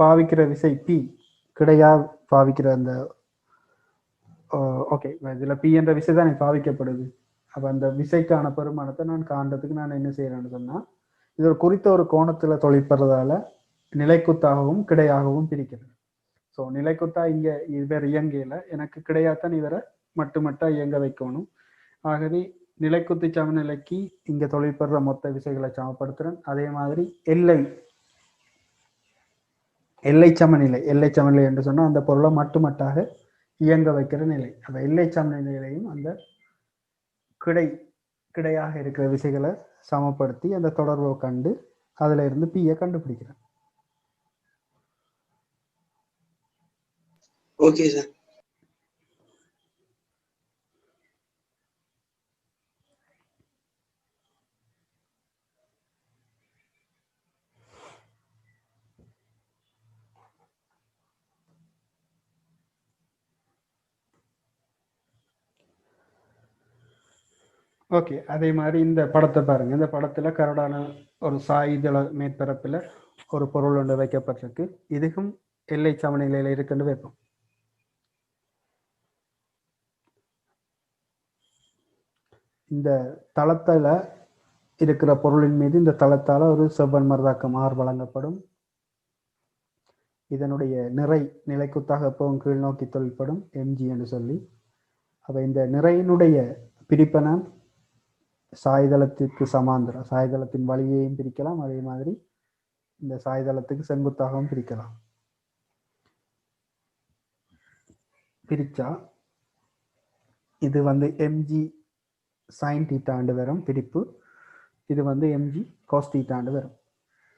பாவிக்கிற விசை பி கிடையா பாவிக்கிற அந்த ஓகே இதுல பி என்ற விசை தான் பாவிக்கப்படுது. அப்போ அந்த விசைக்கான பெருமானத்தை நான் காண்றதுக்கு நான் என்ன செய்யறேன்னு சொன்னா இது ஒரு குறித்த ஒரு கோணத்துல தொழிற்படுறதால நிலைக்குத்தாகவும் கிடையாகவும் பிரிக்கிறது. ஸோ நிலைக்குத்தா இங்க இவர் இயங்கையில எனக்கு கிடையாத்தான் இவரை மட்டுமட்டா இயங்க வைக்கணும். ஆகவே நிலைக்குத்து சமநிலைக்கு இங்க தொழிற்படுற மொத்த விசைகளை சமப்படுத்துறேன். அதே மாதிரி எல்லை சமநிலை என்று சொன்னா அந்த பொருளை மட்டுமட்டாக இயங்க வைக்கிற நிலை. அந்த எல்லை சமநிலையிலையும் அந்த கிடையாக இருக்கிற விசைகளை சமப்படுத்தி அந்த தொடர்பை கண்டு அதுல இருந்து பியை கண்டுபிடிக்கிறேன். Okay sir. ஓகே, அதே மாதிரி இந்த படத்தை பாருங்க. இந்த படத்துல கரடான ஒரு சாய்தள மேற்பரப்புல ஒரு பொருள் ஒன்று வைக்கப்பட்டிருக்கு. இதுக்கும் எல்லை சமநிலையில இருக்குன்னு வைப்போம். இந்த தளத்துல இருக்கிற பொருளின் மீது இந்த தளத்தால ஒரு செவ்வன் மரதாக்கம் R வழங்கப்படும். இதனுடைய நிலைக்குத்தாக எப்பவும் கீழ் நோக்கி தொழில்படும் mg என்று சொல்லி. அப்ப இந்த நிறையினுடைய பிரிப்பன சாய்தளத்திற்கு சமாந்தர சாய்தளத்தின் வழியையும் பிரிக்கலாம். அதே மாதிரி இந்த சாய்தளத்துக்கு செங்குத்தாகவும் பிரிக்கலாம். பிரிச்சா இது வந்து mg sin θ வரும் பிரிப்பு. இது வந்து mg cos θ வரும்.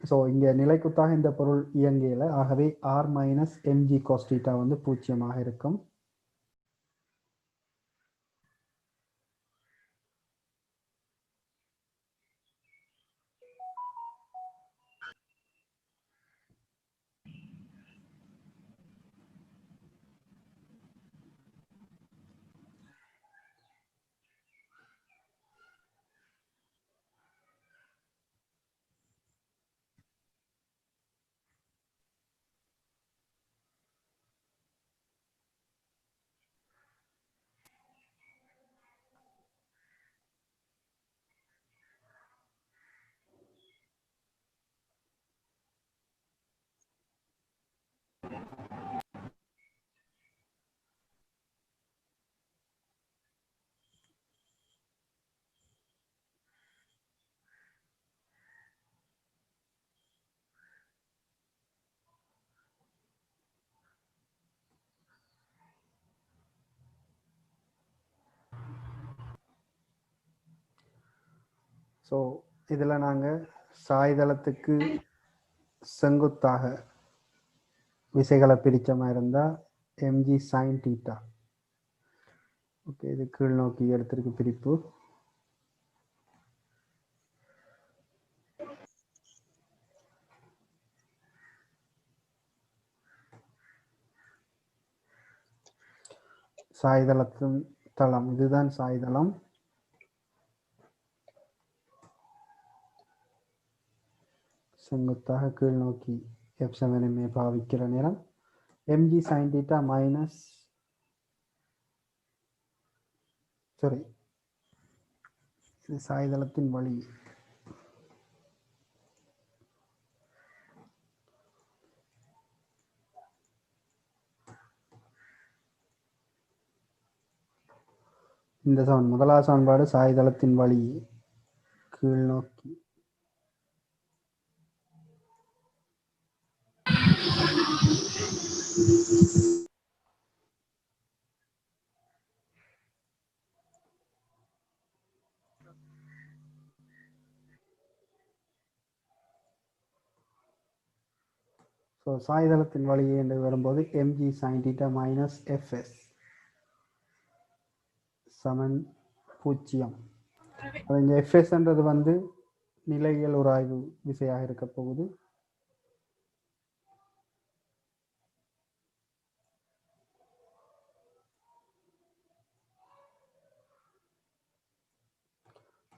ஸோ இங்க நிலைக்குத்தாக இந்த பொருள் இயங்கியல. ஆகவே r - mg cos θ வந்து 0 இருக்கும். ஸோ இதில் நாங்கள் சாய்தளத்துக்கு செங்குத்தாக விசைகளை பிரித்த மாதிரி இருந்தால் mg sin θ. ஓகே, இது கீழ் நோக்கி எடுத்திருக்கு பிரிப்பு. சாய்தளத்தின் தளம் இதுதான் சாய்தளம். செங்குத்தாக கீழ் நோக்கி f7 பாவிக்கிற நேரம் mg sin θ மைனஸ் இது சாய்தளத்தின் வழி. இந்த முதலாவது சமன்பாடு சாய்தளத்தின் வழி கீழ் நோக்கி சாய்தளத்தின் வழி என்று வரும்போது mg sin θ மைனஸ் fs சமன் 0. அது இங்கே fsன்றது வந்து நிலையியல் உராய்வு விசையாக இருக்க போகுது.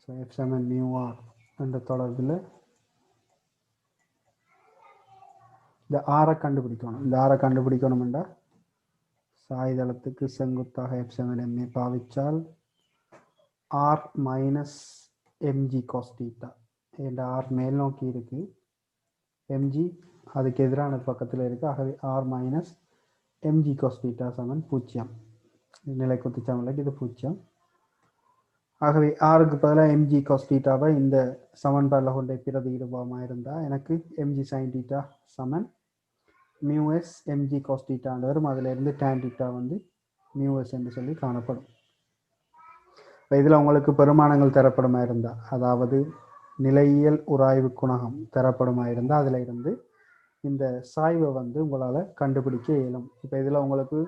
f7 μr என்ற தொடர்பில் இந்த ஆரை கண்டுபிடிக்கணும். இந்த ஆரை கண்டுபிடிக்கணும்னா சாய்தளத்துக்கு செங்குத்தாக f7 ma பாவிச்சால் R minus MG cos theta. இந்த ஆர் மேல் நோக்கி இருக்கு, எம்ஜி அதுக்கு எதிரான பக்கத்தில் இருக்கு. ஆகவே R minus MG cos theta சமன் 0. நிலை குத்துச்சமன்லைக்கு இது 0. ஆகவே ஆருக்கு பதிலாக எம்ஜி காஸ் தீட்டாவை இந்த சமன்பாடில் கொண்டே பிரதியிடுவோமா இருந்தால் எனக்கு எம்ஜி சைன் தீட்டா சமன் மியூஎஸ் எம்ஜி காஸ் தீட்டான்னு வரும். அதிலிருந்து டேன் தீட்டா வந்து மியூஎஸ் என்று சொல்லி காணப்படும். இதில் உங்களுக்கு பெருமானங்கள் தரப்படுமா இருந்தால், அதாவது நிலையியல் உராய்வு குணகம் தரப்படுமா இருந்தால் அதில் இருந்து இந்த சாய்வை வந்து உங்களால் கண்டுபிடிக்க இயலும். இப்போ இதில் உங்களுக்கு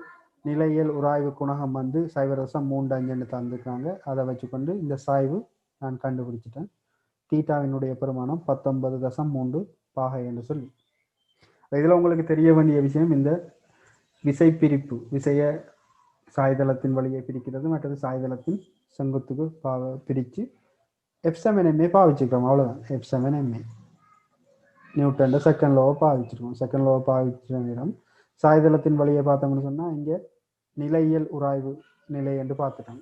நிலையியல் உராய்வு குணகம் வந்து 0.35 தந்துருக்காங்க. அதை வச்சுக்கொண்டு இந்த சாய்வு நான் கண்டுபிடிச்சிட்டேன். தீட்டாவினுடைய பெருமானம் 19.3 பாகை என்று சொல்லி. இதில் உங்களுக்கு தெரிய வேண்டிய விஷயம், இந்த விசை பிரிப்பு, விசைய சாய்தளத்தின் வழியை பிரிக்கிறது, மற்றது சாய்தளத்தின் செங்குத்துக்கு பிரித்து F7MA பாவிச்சுக்கிறோம். அவ்வளோதான். F7MA நியூட்டன் செகண்ட் லோவை பாவிச்சிருக்கோம். செகண்ட் லோவை பாவிக்கிற நேரம் சாய்தளத்தின் வழியை பார்த்தோம்னு சொன்னால் இங்கே நிலையியல் உராய்வு நிலை என்று பார்த்துட்டோம்.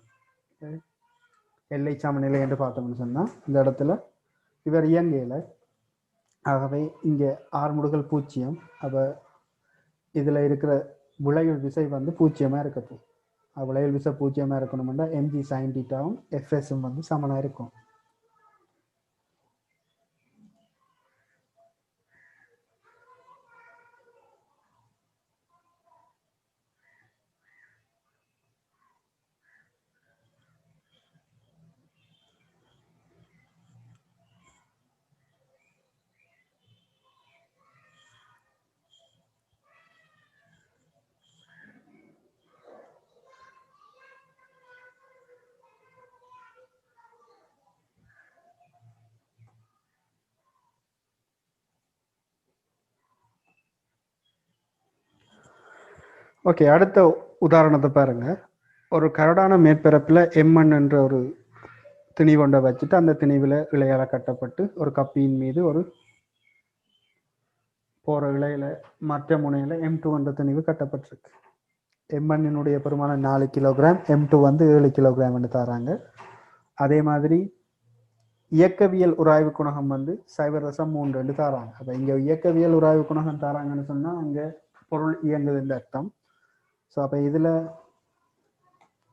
எல்லை சமநிலை என்று பார்த்தோம்னு சொன்னால் இந்த இடத்துல இவர் இயங்கையில், ஆகவே இங்கே ஆர்முடுகள் 0. அப்போ இதில் இருக்கிற விளைவு விசை வந்து 0 இருக்குது. விளைவு விசை 0 இருக்கணும்னா எம்ஜி சைன் தீட்டாவும் எஃப்எஸும் வந்து சமனாக இருக்கும். ஓகே, அடுத்த உதாரணத்தை பாருங்க. ஒரு கரடான மேற்பரப்பில் எம்என் என்ற ஒரு திணிவொண்டை வச்சுட்டு அந்த திணிவில் இழையால கட்டப்பட்டு ஒரு கப்பியின் மீது ஒரு போகிற இழையில மற்ற முனையில் M2 என்ற திணிவு கட்டப்பட்டிருக்கு. எம்என்னுடைய பெருமானம் 4 கிலோகிராம், M2 வந்து 7 கிலோகிராம்னு தராங்க. அதே மாதிரி இயக்கவியல் உராய்வு குணகம் வந்து 0.3 தராங்க. அப்போ இங்கே இயக்கவியல் உராய்வு குணகம் தராங்கன்னு சொன்னால் அங்கே பொருள் இயங்குதுன்ற அர்த்தம். ஸோ அப்போ இதில்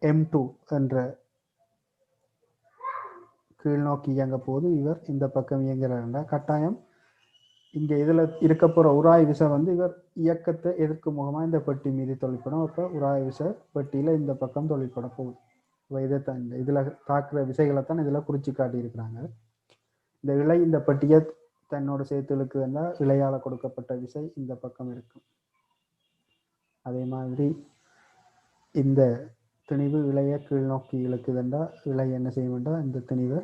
M2 என்ற கீழ் நோக்கி இயங்க போது இவர் இந்த பக்கம் இயங்குறாருன்னா கட்டாயம் இங்கே இதில் இருக்க போகிற உராய் விசை வந்து இவர் இயக்கத்தை எதிர்க்கும் முகமாக இந்த பெட்டி மீது தொழிற்படும். அப்போ உராய் விசை பெட்டியில் இந்த பக்கம் தொழிற்பட போகுது. இப்போ இதை தான் இதில் தாக்குற விசைகளை தான் இதில் குறித்து காட்டியிருக்கிறாங்க. இந்த இழை இந்த பெட்டியை தன்னோட சேர்த்து இழுக்குதுன்னா இழையால் கொடுக்கப்பட்ட விசை இந்த பக்கம் இருக்கும். அதே மாதிரி இந்த திணிவு இழைய கீழ் நோக்கி இழுக்குதுண்டா இழை என்ன செய்யும்டா இந்த திணிவை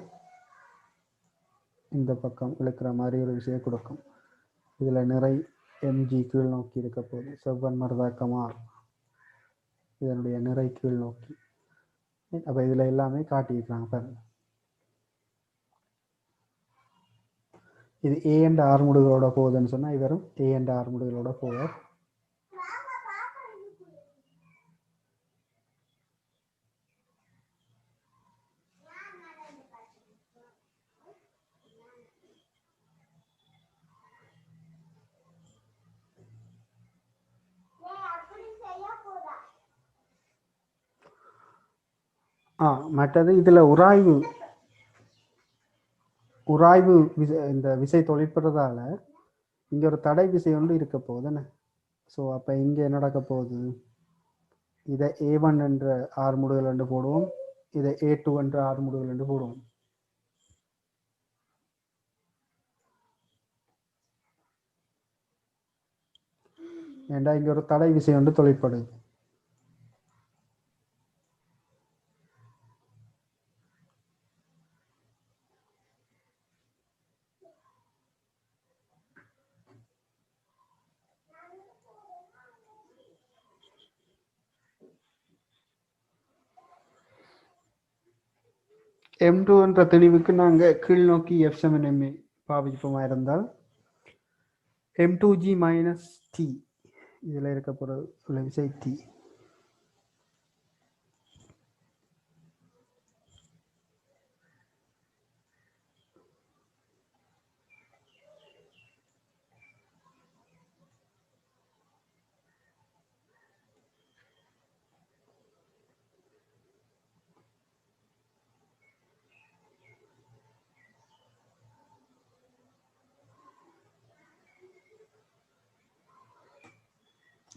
இந்த பக்கம் இழுக்கிற மாதிரி ஒரு விஷயம் கொடுக்கும். இதில் நிறை எம்ஜி கீழ் நோக்கி இருக்க போகுது. செவ்வன் மருதாக்கமா இதனுடைய நிறை கீழ் நோக்கி. அப்போ இதில் எல்லாமே காட்டியிருக்கிறாங்க பாருங்க. இது ஏ என்ற ஆர்முடுகளோட போகுதுன்னு சொன்னால் இவரும் ஏ என்ற ஆர்முடுகளோட போவார். மற்றது இதில் உராய்வு விசை, இந்த விசை தொழிற்படுறதால இங்கே ஒரு தடை விசை ஒன்று இருக்க போகுதுன்னு. ஸோ அப்போ இங்கே நடக்க போகுது, இதை A1 என்ற ஆர்முடுகள் என்று போடுவோம், இதை A2 என்ற ஆர்முடுகள் என்று போடுவோம். ஏண்டா இங்கே ஒரு தடை விசை ஒன்று தொழிற்படுது. M2 என்ற திணிவுக்கு நாங்கள் கீழ் நோக்கி F7MA பாவிப்போமா இருந்தால் M2G மைனஸ் T இதில் இருக்க போகிற உள்ள விசை T.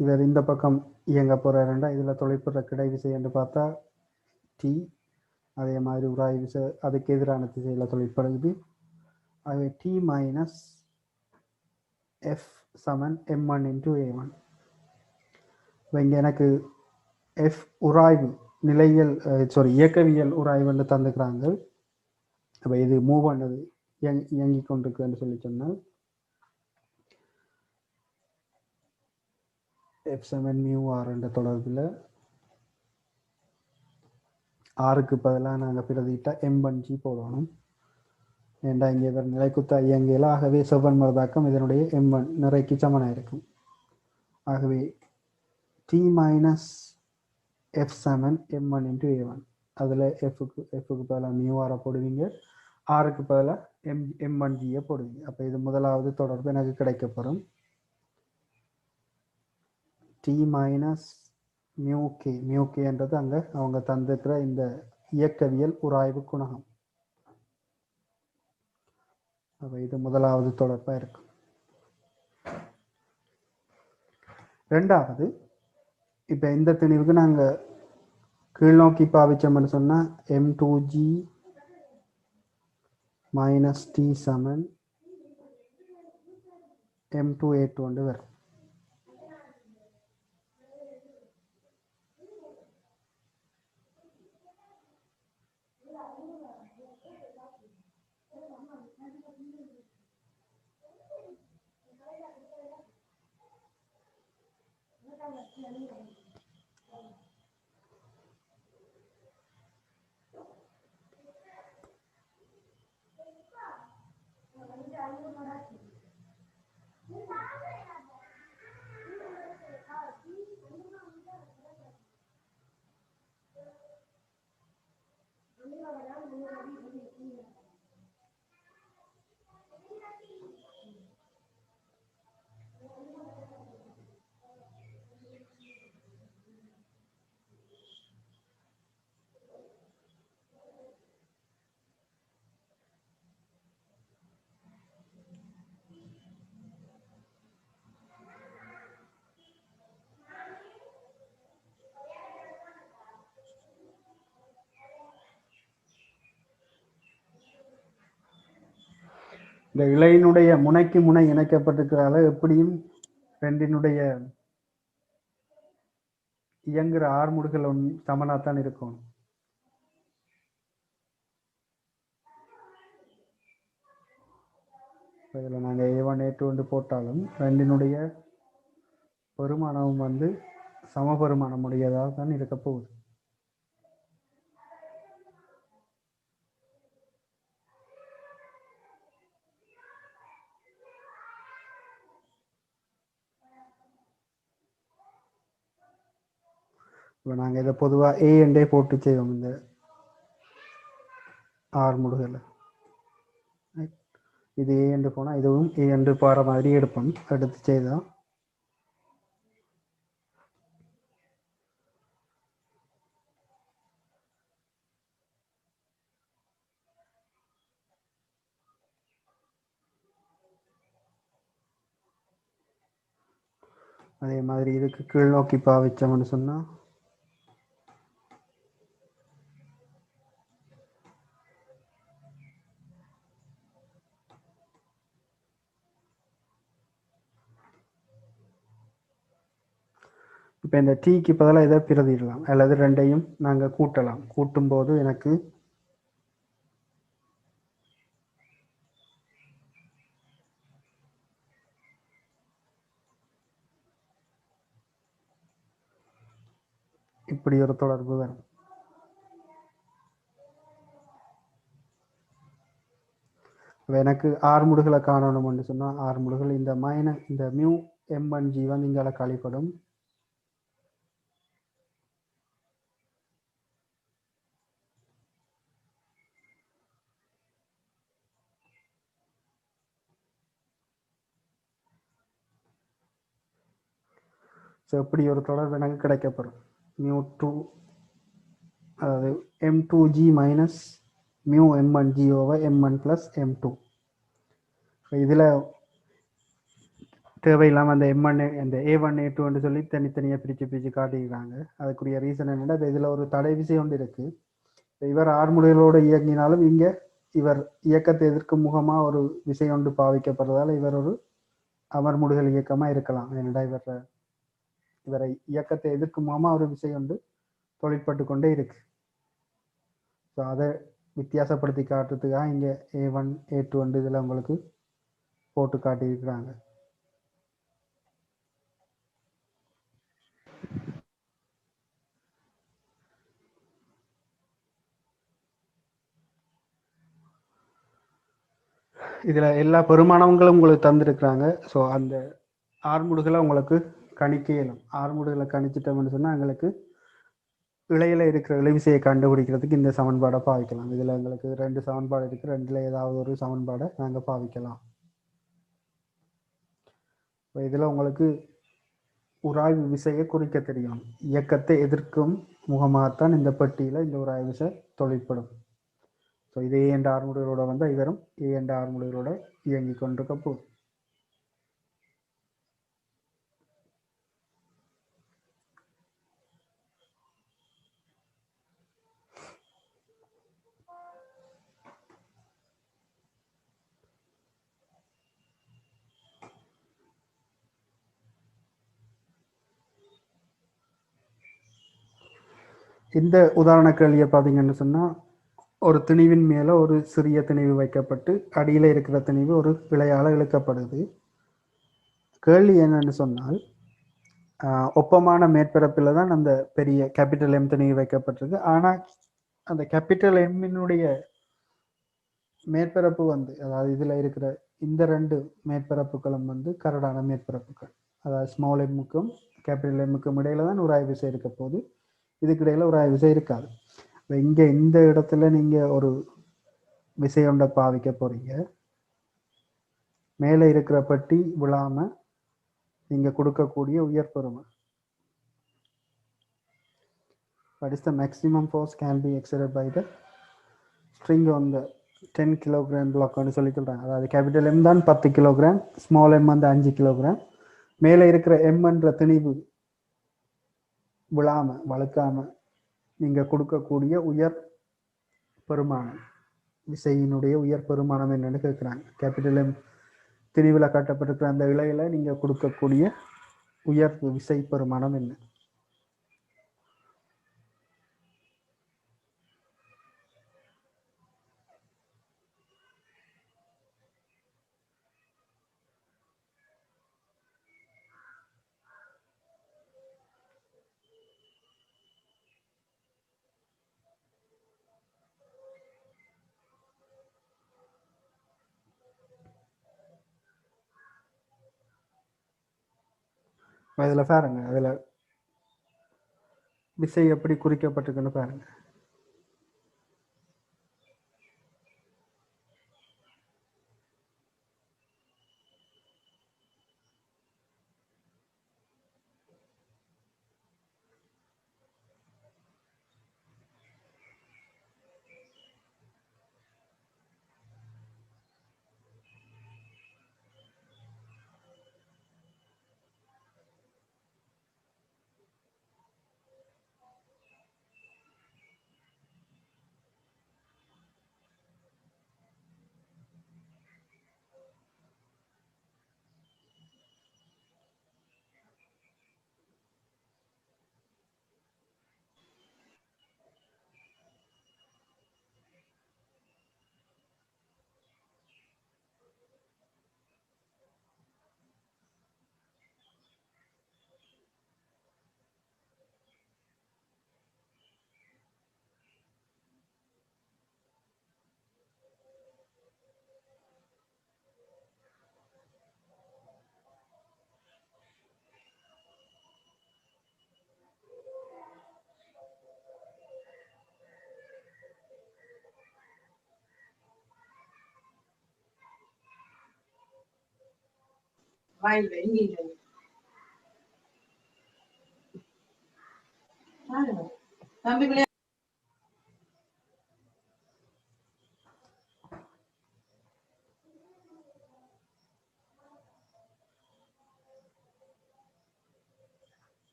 இவர் இந்த பக்கம் இயங்க போகிறாருண்டா இதில் தொலைப்புற கிடை விசை என்று பார்த்தா டி, அதே மாதிரி உராய் விசை அதுக்கு எதிரான திசையில் தொழிற்படுது. ஆகவே டி மைனஸ் எஃப் சமன் m1 இன்டு a1. இப்போ இங்கே எனக்கு எஃப் உராய்வு நிலையியல் இயக்கவியல் உராய்வுன்னு தந்துக்கிறாங்க. அப்போ இது மூவ் பண்ணது இயங்கி கொண்டிருக்குன்னு சொல்லி சொன்னால் f7 μr என்ற தொடர்பில் ஆருக்கு பதிலாக நாங்கள் பிரதிட்டா m1g போடணும். ஏண்டா இங்கே நிலைக்குத்தா இயங்கியல. ஆகவே செவ்வன் மரதாக்கம் இதனுடைய m1 நிறைக்கு சமனாக இருக்கும். ஆகவே t minus f7 m1 into a1. அதில் எஃப்க்கு பதிலாக μr போடுவீங்க, ஆருக்கு பதிலாக m1g போடுவீங்க. அப்போ இது முதலாவது தொடர்பு எனக்கு கிடைக்கப்படும். டி மைனஸ் மியூகே என்றது அங்கே அவங்க தந்துக்கிற இந்த இயக்கவியல் உராய்வு குணகம். அப்போ இது முதலாவது தொடர்பாக இருக்கும். ரெண்டாவது, இப்போ இந்த திணிவுக்கு நாங்கள் கீழ்நோக்கி பாவிச்சோம்னு சொன்னால் m2g மைனஸ் டி சமன் m2a2 வந்து வரும். இந்த இலையினுடைய முனைக்கு முனை இணைக்கப்பட்டிருக்கிறால எப்படியும் ரெண்டினுடைய இயங்குற ஆர்முடுகள் சமனாத்தான் இருக்கும். இதில் நாங்கள் A1 A2 போட்டாலும் ரெண்டினுடைய பெருமானமும் வந்து சமபெருமானம் உடையதாக தான் இருக்க போகுது. இப்போ நாங்கள் இதை பொதுவாக A என்றே போட்டு செய்வோம். இந்த ஆர்முடுகளை இது A என்று போனால் இதுவும் A என்று போகிற மாதிரி எடுப்போம். எடுத்து செய்தோம். அதே மாதிரி இதுக்கு கீழ் நோக்கி பாவிச்சோம்னு சொன்னால் இப்போ இந்த டீக்கு பதிலாக இதை பிரதிடலாம், அல்லது ரெண்டையும் நாங்கள் கூட்டலாம். கூட்டும்போது எனக்கு இப்படி ஒரு தொடர்பு வரும். எனக்கு ஆர்முடுகளை காணணும்னு சொன்னால் ஆர்முடுகள் இந்த இந்த மியூ m1g வந்து இங்கே கழிப்படும். ஸோ இப்படி ஒரு தொடர்பு எனக்கு கிடைக்கப்படும். μ2 அதாவது m2g minus mu m1g over m1 + m2. இதில் தேவையில்லாமல் அந்த M1 அந்த A1 A2 சொல்லி தனித்தனியாக பிரித்து பிரித்து காட்டிக்கிறாங்க. அதுக்குரிய ரீசன் என்னென்னா இதில் ஒரு தடை விசை ஒன்று இருக்குது. இவர் ஆர்முடுகளோடு இயங்கினாலும் இங்கே இவர் இயக்கத்தை எதிர்க்கும் முகமாக ஒரு விசை ஒன்று பாவிக்கப்படுறதால இவர் ஒரு அமர்முடுகல் இயக்கமாக இருக்கலாம். ஏனென்றா இவரை இயக்கத்தை எதிர்க்கும் முகமாக ஒரு விசை ஒன்று தொழிற்பட்டு கொண்டே இருக்கு. ஸோ அதை வித்தியாசப்படுத்தி காட்டுறதுக்காக இங்கே A1 A2 இதில் உங்களுக்கு போட்டு காட்டியிருக்கிறாங்க. இதில் எல்லா பெருமானங்களும் உங்களுக்கு தந்திருக்கிறாங்க. ஸோ அந்த ஆர்முடுகளை உங்களுக்கு கணிக்க இயலும். ஆர்முடுகளை கணிச்சிட்டோம்னு சொன்னால் எங்களுக்கு இழையில இருக்கிற இழைவிசையை கண்டுபிடிக்கிறதுக்கு இந்த சமன்பாடை பாவிக்கலாம். இதில் எங்களுக்கு 2 சமன்பாடு இருக்குது. 2ல் ஏதாவது ஒரு சமன்பாடை நாங்கள் பாவிக்கலாம். இதில் உங்களுக்கு உராய்வு விசையை குறிக்க தெரியும். இயக்கத்தை எதிர்க்கும் முகமாகத்தான் இந்த பெட்டியில் இந்த உராய்வு விசை தொழிற்படும். ஸோ இது A என்ற ஆர்முடுகளோட வந்து இவரும் A என்ற ஆர்முடுகளோட இயங்கி கொண்டிருக்க போகுது. இந்த உதாரண கேள்வியை பார்த்தீங்கன்னு சொன்னால் ஒரு திணிவின் மேலே ஒரு சிறிய திணிவு வைக்கப்பட்டு அடியில் இருக்கிற திணிவு ஒரு இழையால் இழுக்கப்படுது. கேள்வி என்னன்னு சொன்னால் ஒப்பமான மேற்பரப்பில் தான் அந்த பெரிய கேபிட்டல் M திணிவு வைக்கப்பட்டிருக்கு. ஆனால் அந்த கேபிட்டல் எம்மினுடைய மேற்பரப்பு வந்து அதாவது இதில் இருக்கிற இந்த 2 மேற்பரப்புகளும் வந்து கரடான மேற்பரப்புகள். அதாவது ஸ்மால் எம்முக்கும் கேபிட்டல் எம்முக்கும் இடையில தான் உராய்வு விசை இருக்க போது. இதுக்கு இடையில உராய்வு விசை இருக்காது. இங்கே இந்த இடத்துல நீங்கள் ஒரு விசை ஒன்றை பாவிக்க போறீங்க. மேலே இருக்கிற பட்டி விழாமல் நீங்கள் கொடுக்கக்கூடிய உயர் பெருமை. What is the maximum force can be exerted by the string on the 10 kilogram block ன்னு சொல்லி சொல்கிறாங்க. அதாவது கேபிட்டல் M தான் 10 கிலோகிராம், ஸ்மால் M வந்து 5 கிலோகிராம். மேலே இருக்கிற M என்ற திணிவு விழாமல் வழுக்காமல் நீங்கள் கொடுக்கக்கூடிய உயர் பெருமானம், விசையினுடைய உயர் பெருமானம் என்னன்னு கேட்குறாங்க. கேபிட்டல் M திணிவில் கட்டப்பட்டிருக்கிற அந்த இழையில நீங்கள் கொடுக்கக்கூடிய உயர் விசை பெருமானம் என்ன? அதில் பாருங்க, அதில் விசை எப்படி குறிக்கப்பட்டிருக்குன்னு பாருங்க.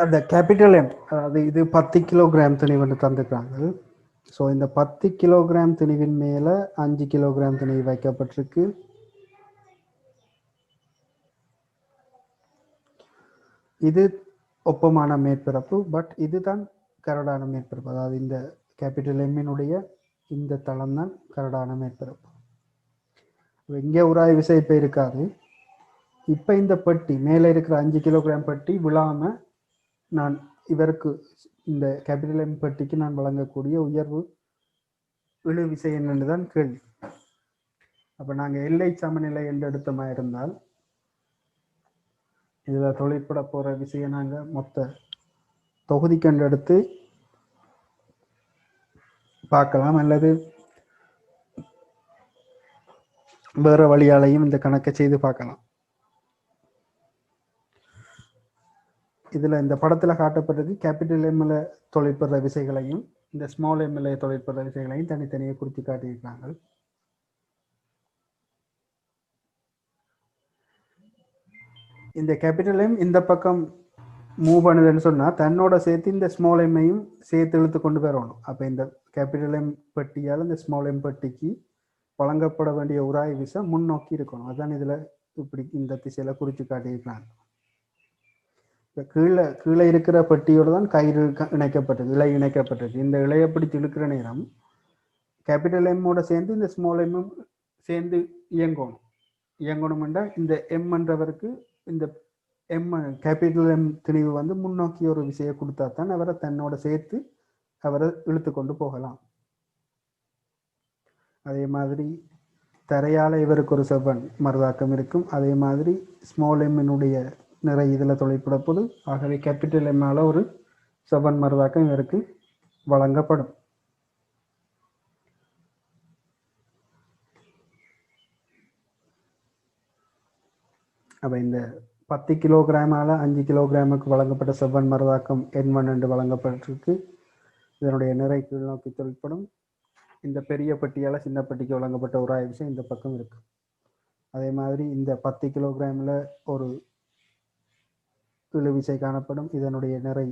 அந்த கேபிட்டல் எம், அதாவது இது 10 கிலோகிராம் திணிவுன்னு தந்துக்கிறாங்க. ஸோ இந்த 10 கிலோகிராம் திணிவின் மேலே 5 கிலோகிராம் திணிவு வைக்கப்பட்டிருக்கு. இது ஒப்பமான மேற்பரப்பு, பட் இதுதான் கரடான மேற்பரப்பு. அதாவது இந்த கேபிட்டல் எம்மினுடைய இந்த தளம் தான் கரடான மேற்பரப்பு. இங்கே உராய் விசை இப்போ இருக்காது. இப்போ இந்த பெட்டி மேலே இருக்கிற 5 கிலோகிராம் பெட்டி விழாம நான் இவருக்கு இந்த கேபிட்டல் எம் பெட்டிக்கு நான் வழங்கக்கூடிய உயர்வு இழு விசை என்னன்னு தான் கேள்வி. அப்போ நாங்கள் எல்லை சமநிலை என்று எடுத்தமா இருந்தால் இதில் தொழிற்பட போகிற விசையை நாங்கள் மொத்த தொகுதி கண்டு எடுத்து பார்க்கலாம், அல்லது வேற வழியாலையும் இந்த கணக்கை செய்து பார்க்கலாம். இதில் இந்த படத்தில் காட்டப்பட்டது கேபிட்டல் எம்மில் தொழிற்படுற விசைகளையும் இந்த ஸ்மால் எம்மில் தொழிற்படுற விசைகளையும் தனித்தனியாக குறித்து காட்டியிருக்கிறாங்க. இந்த கேபிட்டல் எம் இந்த பக்கம் மூவ் பண்ணுதுன்னு சொன்னால் தன்னோட சேர்த்து இந்த ஸ்மால் எம்மையும் சேர்த்து இழுத்து கொண்டு வரணும். அப்போ இந்த கேபிட்டல் எம் பெட்டியால் இந்த ஸ்மால் எம் பெட்டிக்கு வழங்கப்பட வேண்டிய உராய் விசை முன்னோக்கி இருக்கணும். அதுதான் இதில் இப்படி இந்த திசையில் குறித்து காட்டியிருக்கிறாங்க. இப்போ கீழே இருக்கிற பெட்டியோடு தான் கயிறு இணைக்கப்பட்டது, இழை இணைக்கப்பட்டது. இந்த இழையை பிடித்து இழுக்கிற நேரம் கேபிட்டல் எம்மோட சேர்ந்து இந்த ஸ்மால் எம்மும் சேர்ந்து இயங்கணும்னா இந்த எம் என்றவருக்கு இந்த எம் கேபிட்டல் எம் திணிவு வந்து முன்னோக்கி ஒரு விசையை கொடுத்தா தான் அவரை தன்னோட சேர்த்து அவரை இழுத்து கொண்டு போகலாம். அதே மாதிரி தரையால் இவருக்கு ஒரு செவ்வன் மறுதாக்கம் இருக்கும். அதே மாதிரி ஸ்மால் எம்மினுடைய நிறை இதில் தொழிற்படப்போது. ஆகவே கேபிட்டல் எம்மால் ஒரு செவ்வன் மறுதாக்கம் இவருக்கு வழங்கப்படும். அப்போ இந்த 10 கிலோகிராமால் 5 கிலோகிராமுக்கு வழங்கப்பட்ட செவ்வன் மறுதாக்கம் N1 என்று வழங்கப்பட்டிருக்கு. இதனுடைய நிறை கீழ் நோக்கி தொழிற்படும். இந்த பெரிய பெட்டியால் சின்ன பெட்டிக்கு வழங்கப்பட்ட உராய் விசை இந்த பக்கம் இருக்கு. அதே மாதிரி இந்த 10 கிலோகிராமில் ஒரு இழு விசை காணப்படும். இதனுடைய நிறை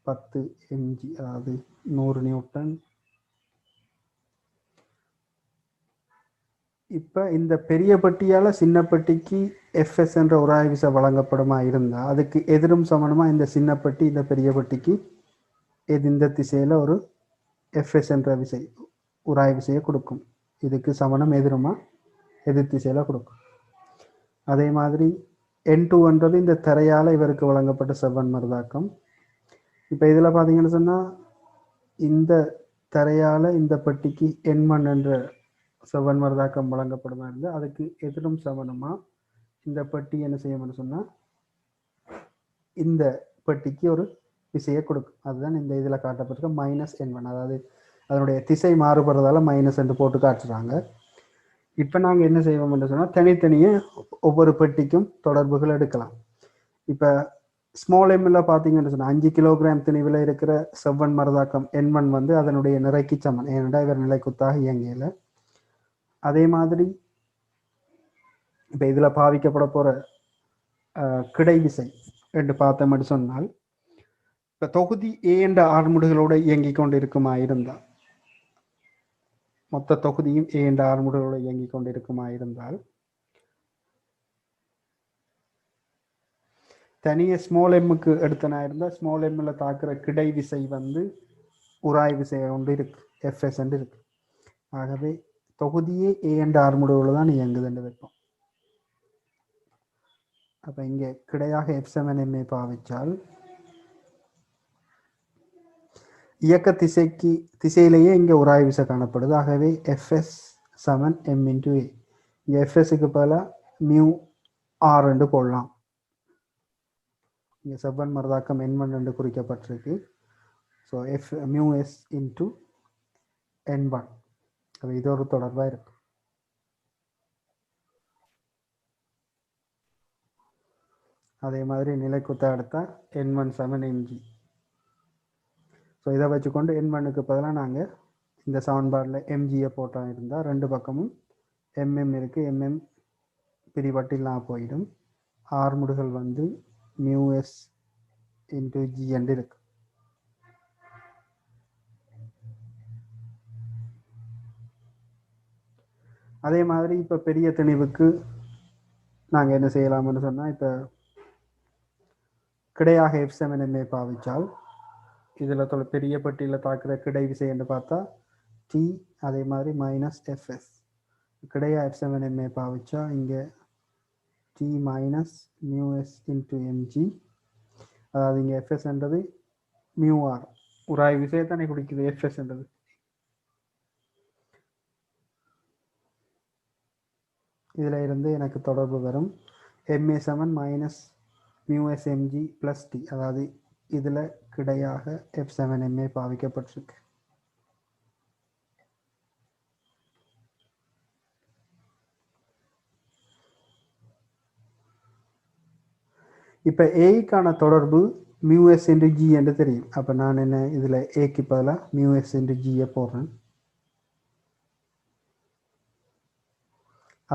10 mg, அதாவது 100 நியூட்டன். இப்போ இந்த பெரிய பெட்டியால் சின்ன பெட்டிக்கு FS என்ற உராய் விசை வழங்கப்படுமா இருந்தால் அதுக்கு எதிரும் சமனமாக இந்த சின்ன பெட்டி இந்த பெரிய பெட்டிக்கு இந்த திசையில் ஒரு FS என்ற விசை உராய் விசையை கொடுக்கும். இதுக்கு சமணம் எதிருமா எதிர் திசையில் கொடுக்கும். அதே மாதிரி N2என்றது இந்த தரையால் இவருக்கு வழங்கப்பட்ட செவ்வன் மறுதாக்கம். இப்போ இதில் பார்த்தீங்கன்னு சொன்னால் இந்த தரையால் இந்த பெட்டிக்கு N1 என்ற செவ்வன் மறுதாக்கம் வழங்கப்படுமா இருந்தால் அதுக்கு எதிரும் சமனமாக இந்த பெட்டி என்ன செய்யணும்னு சொன்னால் இந்த பெட்டிக்கு ஒரு விசையை கொடுக்கும். அதுதான் இந்த இதில் காட்டப்பட்டிருக்க -N1. அதாவது அதனுடைய திசை மாறுபடுறதால மைனஸ் என்று போட்டு காட்டுறாங்க. இப்போ நாங்கள் என்ன செய்வோம்னு சொன்னால் தனித்தனியே ஒவ்வொரு பெட்டிக்கும் தொடர்புகள் எடுக்கலாம். இப்போ ஸ்மால் எம்மில் பார்த்தீங்கன்னு சொன்னால் 5 கிலோகிராம் திணிவில் இருக்கிற செவ்வன் மறுதாக்கம் N1 வந்து அதனுடைய நிறைக்கு சமன். ஏனென்றால் இவர் நிலைக்குத்தாக இயங்கியல. அதே மாதிரி இப்போ இதில் பாவிக்கப்பட போகிற கிடை விசை என்று பார்த்தோம்னு சொன்னால் இப்போ தொகுதி A என்ற ஆர்முடுகளோடு இயங்கி கொண்டு இருக்குமா இருந்தால் மொத்த தொகுதியும் A என்ற ஆர்முடுகளோடு இயங்கி கொண்டு இருக்குமா இருந்தால் தனியே ஸ்மால் எம்முக்கு எடுத்தனா இருந்தால் ஸ்மால் எம்மில் தாக்குற கிடை விசை வந்து உராய் விசை ஒன்று இருக்கு, FS என்று இருக்கு. ஆகவே தொகுதியே A என்ற ஆர்முடுகளோடு தான் இயங்குதுன்னு வைப்போம். அப்போ இங்கே கிடையாக F7MA பாவிச்சால் இயக்க திசையிலேயே இங்கே உராய் விசை காணப்படுது. ஆகவே FS = M × A. இங்கே FSக்கு பதிலாக μR என்று போடலாம். இங்கே செவ்வன் மறுதாக்கம் N1 என்று குறிக்கப்பட்டிருக்கு. So μS × N1. அது இது ஒரு தொடர்பாக இருக்கு. அதே மாதிரி நிலைக்குத்தா எடுத்தால் N1 = mg. ஸோ இதை வச்சுக்கொண்டு N1க்கு பதிலாக நாங்கள் இந்த சமன்பாடில் mgயை போட்டால் இருந்தால் ரெண்டு பக்கமும் mm இருக்குது, mm பிரிவட்டில்லாம் போயிடும். ஆர்முடுகள் வந்து μS இன்டு ஜி என்று இருக்கு. அதே மாதிரி இப்போ பெரிய திணிவுக்கு நாங்கள் என்ன செய்யலாம்னு சொன்னால், இப்போ கிடையாக F7MA பாவிச்சால் இதில் பெரிய பட்டியில் தாக்குற கிடை விசை என்று பார்த்தா டி, அதே மாதிரி மைனஸ் எஃப்எஸ். கிடையா F7MA பாவிச்சா இங்கே T minus mu s into MG, அதாவது இங்கே எஃப்எஸ் என்றது மியூஆர், உராய் விசையத்தானே குடிக்குது எஃப்எஸ் என்றது. இதில் இருந்து எனக்கு தொடர்பு வரும் MA7 minus mu s MG plus T, அதாவது இதில் கிடையாக F7MA பாவிக்கப்பட்டிருக்கு. இப்போ ஏக்கான தொடர்பு மியூஎஸ் இன்டு ஜி என்று தெரியும். அப்போ நான் என்ன இதில் ஏக்கு பதிலாக மியூஎஸ் இன்டு ஜியை போடுறேன்.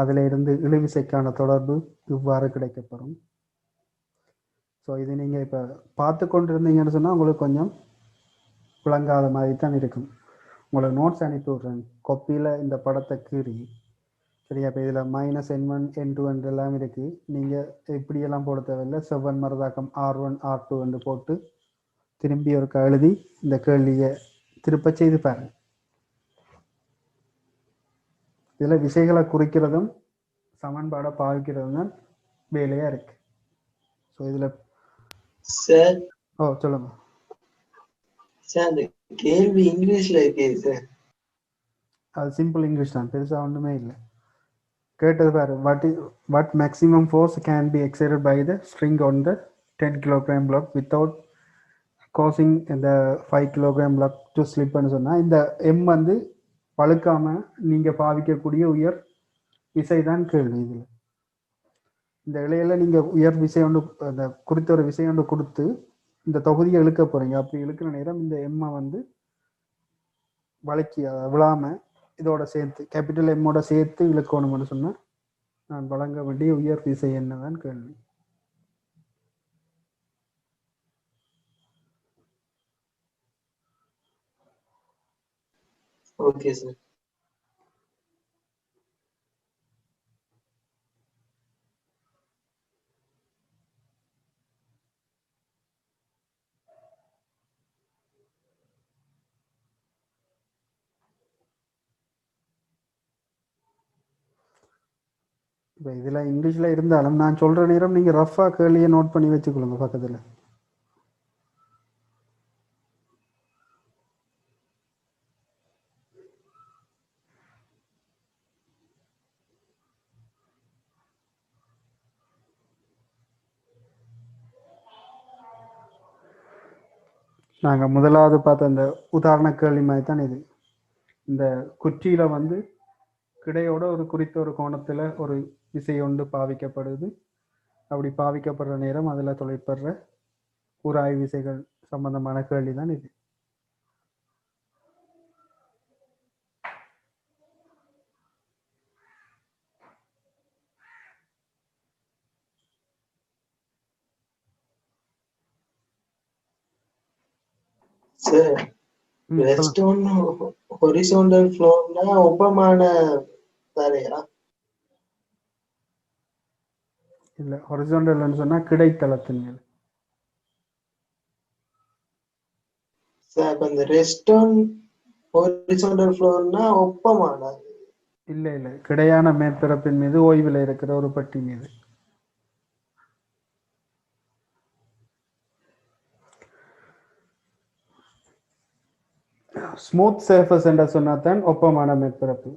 அதில் இருந்து இழுவிசைக்கான தொடர்பு இவ்வாறு கிடைக்கப்பெறும். ஸோ இது நீங்கள் இப்போ பார்த்து கொண்டு இருந்தீங்கன்னு சொன்னால் உங்களுக்கு கொஞ்சம் விளங்காத மாதிரி தான் இருக்கும். உங்களுக்கு நோட்ஸ் அனுப்பி விட்றேன் கொப்பியில் இந்த படத்தை கீறி. சரியா? இப்போ இதில் மைனஸ் N1 N2 எல்லாம் இருக்குது. நீங்கள் இப்படியெல்லாம் போட தேவையில்லை. 7 மரதாக்கம் R1 R2 என்று போட்டு திரும்பி ஒரு எழுதி இந்த கேள்வியை திருப்ப செய்து பாருங்க. இதில் விசைகளை குறிக்கிறதும் சமன்பாடை பாவிக்கிறதும் தான் வேலையாக இருக்கு. ஸோ இதில் சார் சொல்லுங்க சார். அந்த கேள்வி இங்கிலீஷ்ல இருக்கே சார். அது சிம்பிள் இங்கிலீஷ் தான், பெருசாக ஒன்றுமே இல்லை. கேட்டது பாரு, what maximum force can be exerted by the string on the 10 kilogram block without causing the 5 kilogram block to slip ன்னு சொன்னால், இந்த எம் வந்து பழுக்காம நீங்கள் பாவிக்கக்கூடிய உயர் விசை தான் கேள்வி. இதில் இந்த இலையில நீங்கள் உயர் விசை ஒன்று, அந்த குறித்த ஒரு விசை ஒன்று கொடுத்து இந்த தொகுதியை இழுக்க போகிறீங்க. அப்படி இழுக்கிற நேரம் இந்த எம்மை வந்து வளைக்கி விழாமல் இதோட சேர்த்து கேபிட்டல் எம்மோட சேர்த்து இழுக்கணும்னு சொன்னால் நான் வழங்க வேண்டிய உயர் விசை என்னதான் கேள்வி. Okay sir. இப்போ இதில் இங்கிலீஷில் இருந்தாலும் நான் சொல்கிற நேரம் நீங்கள் ரஃபாக கேள்வியை நோட் பண்ணி வச்சுக்கொள்ளுங்க பக்கத்தில். நாங்கள் முதலாவது பார்த்த அந்த உதாரண கேள்வி மாதிரி தான் இது. இந்த குற்றியில் வந்து கிடையோட ஒரு குறித்த ஒரு கோணத்தில் ஒரு விசை ஒன்று பாவிக்கப்படுது. அப்படி பாவிக்கப்படுற நேரம் அதில் தொலைப்படுற உராய் விசைகள் சம்பந்தமான கேள்வி தான் இது. சார், ரெஸ்டோன் ஹொரிசாண்டல் ஃப்ளோர்னா ஒப்பமான தாரையா? இல்லை, ஹொரிசாண்டல்னு சொன்னால் கிடைத்தளத்தின் மேல். சார், அப்ப இந்த ரெஸ்டோன் ஹொரிசாண்டல் ஃப்ளோர்னா ஒப்பமான? இல்லை இல்லை, கிடையான மேற்பரப்பின் மீது ஓய்வில் இருக்கிற ஒரு பட்டி மீது. ஸ்மூத் சர்ஃபேஸ் என்று சொன்னாதான் ஒப்பமான மேற்பரப்பு.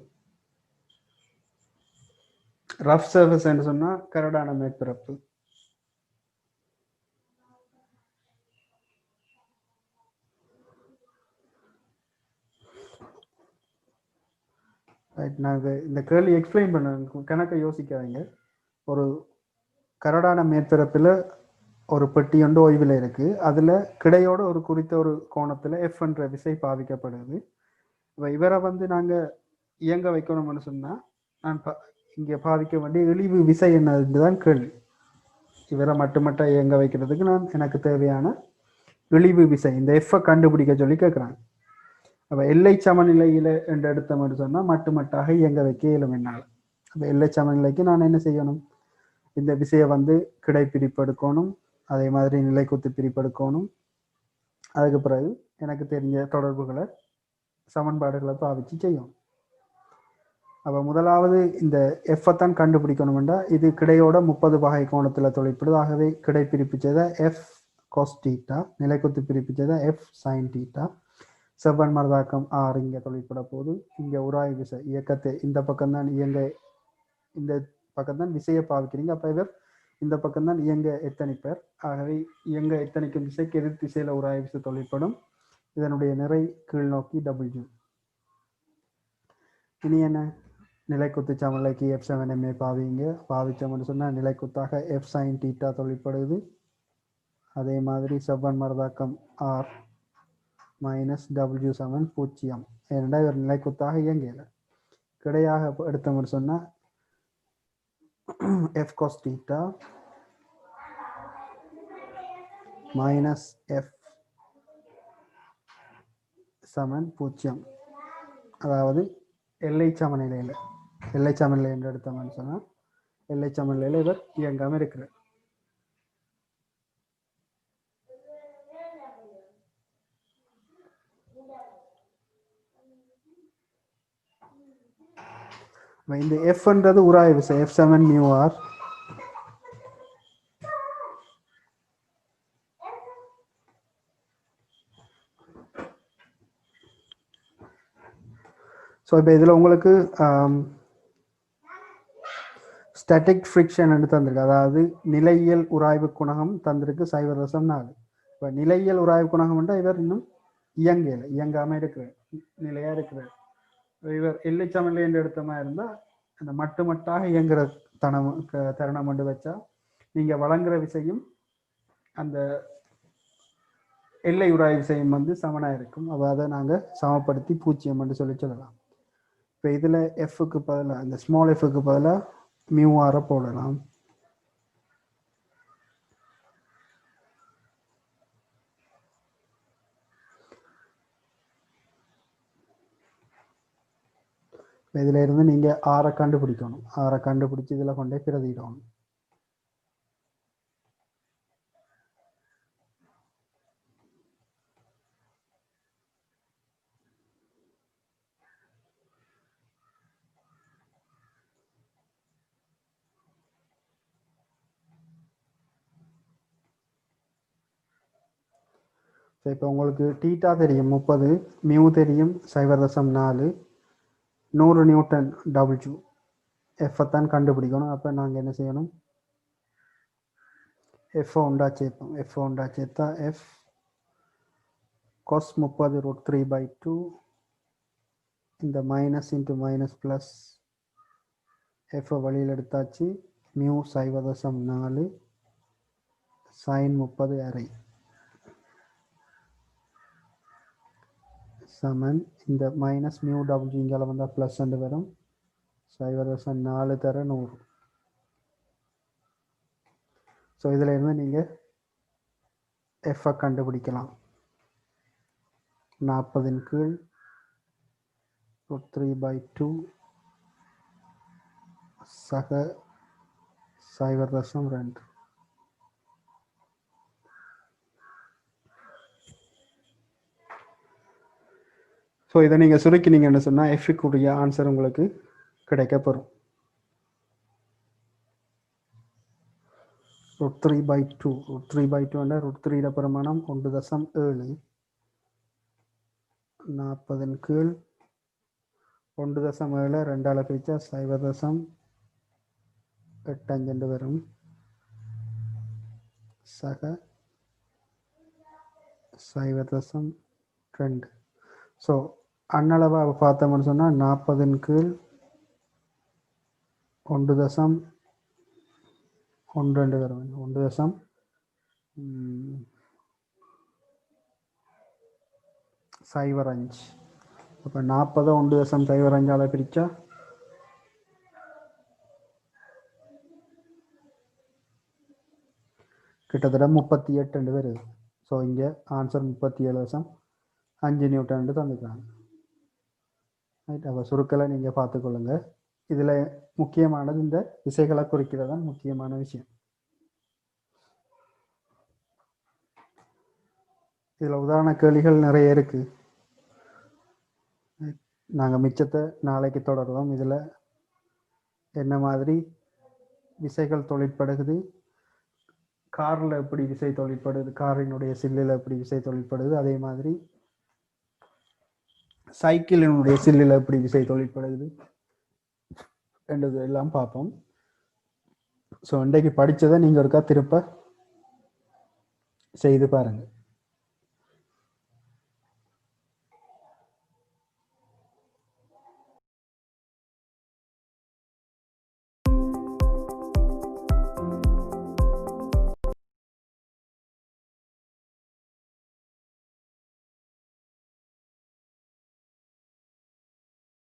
ரஃப் சர்ஃபேஸ் என்று சொன்னா கரடான மேற்பரப்பு. நாங்கள் இந்த கேள்வி எக்ஸ்பிளைன் பண்ண கணக்கை யோசிக்காதீங்க. ஒரு கரடான மேற்பரப்பில் ஒரு பெட்டி ஒன்று ஓய்வில் இருக்கு. அதில் கிடையோட ஒரு குறித்த ஒரு கோணத்தில் எஃப் என்ற விசை பாவிக்கப்படுது. இப்போ இவரை வந்து நாங்கள் இயங்க வைக்கணும்னு சொன்னால் நான் இங்கே பாவிக்க வேண்டிய இழிவு விசை என்னதுன்னு தான் கேள்வி. இவரை மட்டுமட்ட இயங்க வைக்கிறதுக்கு நான் எனக்கு தேவையான இழிவு விசை இந்த எஃப்ஐ கண்டுபிடிக்க சொல்லி கேட்குறாங்க. அப்போ எல்லை சமநிலையில் என்று எடுத்த மாதிரி சொன்னால் மட்டுமட்டாக இயங்க வைக்க இயலும் என்னால். அப்போ எல்லை சமநிலைக்கு நான் என்ன செய்யணும், இந்த விசையை வந்து கிடை பிரிப்பெடுக்கணும், அதே மாதிரி நிலைக்குத்து பிரிப்பெடுக்கணும். அதுக்கு பிறகு எனக்கு தெரிஞ்ச தொடர்புகளை சமன்பாடுகளை பாவிச்சு செய்யும். அப்போ முதலாவது இந்த எஃப்ஐ தான் கண்டுபிடிக்கணும்டா இது கிடையோட 30 பாகை கோணத்தில் தொலைப்படுது. ஆகவே கிடை பிரிப்பு செய்த எஃப் காஸ் தீட்டா, நிலைக்குத்து பிரிப்பு செய்த எஃப் சைன் தீட்டா, செவ்வன் மரதாக்கம் ஆர் இங்கே தொலைப்பட போது. இங்கே உராய் விசை இயக்கத்தை இந்த பக்கம்தான் இயங்க, இந்த பக்கம்தான் விசையை பாவிக்கிறீங்க. அப்போ இவர் இந்த பக்கம்தான் இயங்க எத்தனிப்பர். ஆகவே இயங்க எத்தனிக்கும் விசைக்கு எதிர் திசையில் உராய் விசை தொலைப்படும். இதனுடைய நிறை கீழ் நோக்கி டபிள்யூ. இனி என்ன, நிலைக்குத்து சமநிலைக்கு எஃப் செவன் எம்ஏ பாவிங்க. பாவிச்சோம்னு சொன்னால் நிலைக்குத்தாக எஃப் சைன் தீட்டா தொலைப்படுது. அதே மாதிரி செவ்வன் மரதாக்கம் ஆர் மைனஸ் டபிள்யூ செவன் 0. ஏனெண்டா இவர் நிலைக்குத்தாக இயங்கல. கிடையாக எடுத்தோம்னு சொன்னால் F cos theta minus F சமன் 0. அதாவது எல்லை சமநிலையில், எல்லை சமநிலை என்று எடுத்தோம்னு சொன்னால் எல்லை சமநிலையில் இவர் இயங்காமல் இருக்கிறார். இந்த எஃப்ன்றது உராய் விசை F seven mu R. So இப்போ இதில் உங்களுக்கு ஸ்டாட்டிக் ஃப்ரிக்ஷன் தந்திருக்கு. அதாவது நிலையியல் உராய்வு குணகம் தந்திருக்கு 0.4. இப்போ நிலையியல் உராய்வு குணகம்ன்றா இவர் இன்னும் இயங்கலை, இயங்காமல் இருக்கிறார், நிலையாக இருக்கிறார். இவர் எல்லை சமநிலை என்று எடுத்த மாதிரி இருந்தால் அந்த மட்டுமட்டாக இயங்குற தருணம் கொண்டு வச்சா நீங்கள் வழங்குற விசையும் அந்த எல்லை உராய் விசையும் வந்து சமனாக இருக்கும். அப்போ அதை நாங்கள் சமப்படுத்தி 0 என்று சொல்லலாம். இப்போ இதில் எஃப்க்கு பதிலாக இந்த ஸ்மால் எஃப்க்கு பதிலாக மியூ ஆரை போடலாம். இதில் இருந்து நீங்கள் ஆரை கண்டுபிடிக்கணும். ஆரை கண்டுபிடிச்சி இதில் கொண்டே பிரதிடணும். இப்போ உங்களுக்கு டீட்டா தெரியும் 30, மியூ தெரியும் 0.4, 100 நியூட்டன் டபிள்யூ. எஃப்ஐ தான் கண்டுபிடிக்கணும். அப்போ நாங்கள் என்ன செய்யணும், எஃப் ஒன்றா சேர்ப்போம். எஃப் ஒன்றா சேர்த்தா எஃப் cos 30 √3/2 இந்த minus into minus plus FI வழியில் எடுத்தாச்சு. மியூ 0.4 சைன் 30 அரை சமன் இந்த மைனஸ் மியூ டபிள்யூ இங்கே வந்தால் ப்ளஸ் ரெண்டு வரும். 0.4 தர 100. ஸோ இதில் இருந்து நீங்கள் எஃப்ஐ கண்டுபிடிக்கலாம். 40 கீழ் √3/2 சக 0.2. ஸோ இதை நீங்கள் சுருக்கினீங்கன்னு சொன்னால் எஃப்க்குரிய ஆன்சர் உங்களுக்கு கிடைக்கப்பெறும். √3/2 √3/2 √3 பிரமாணம் 1.7. 40 கீழ் 1.7 2ஆல் பிரித்தா 0.85 வரும். சக 0.2. ஸோ அன்னளவாக பார்த்தோம்னு சொன்னால் 40 கீழ் 1.12 வரும். 1.05. அப்போ 40 1.05ஆல் பிரித்தா 0.5 கிட்டத்தட்ட 38 வருது. ஸோ இங்கே ஆன்சர் 37.5 நியூட்டன் தந்துக்கிறாங்க. ரைட், அப்போ சுருக்கலை நீங்கள் பார்த்துக்கொள்ளுங்க. இதில் முக்கியமானது இந்த விசைகளை குறிக்கிறதான் முக்கியமான விஷயம். இதில் உதாரண கேள்விகள் நிறைய இருக்கு. நாங்கள் மிச்சத்தை நாளைக்கு தொடருவோம். இதில் என்ன மாதிரி விசைகள் தொழிற்படுகிறது, காரில் எப்படி விசை தொழிற்படுது, காரினுடைய சில்லில் எப்படி விசை தொழிற்படுது, அதே மாதிரி சைக்கிளினுடைய சில்லில் எப்படி விசை தொழிற்படுது என்றது எல்லாம் பார்ப்போம். ஸோ இன்றைக்கு படித்ததை நீங்கள் ஒருக்கா திருப்ப செய்து பாருங்கள்.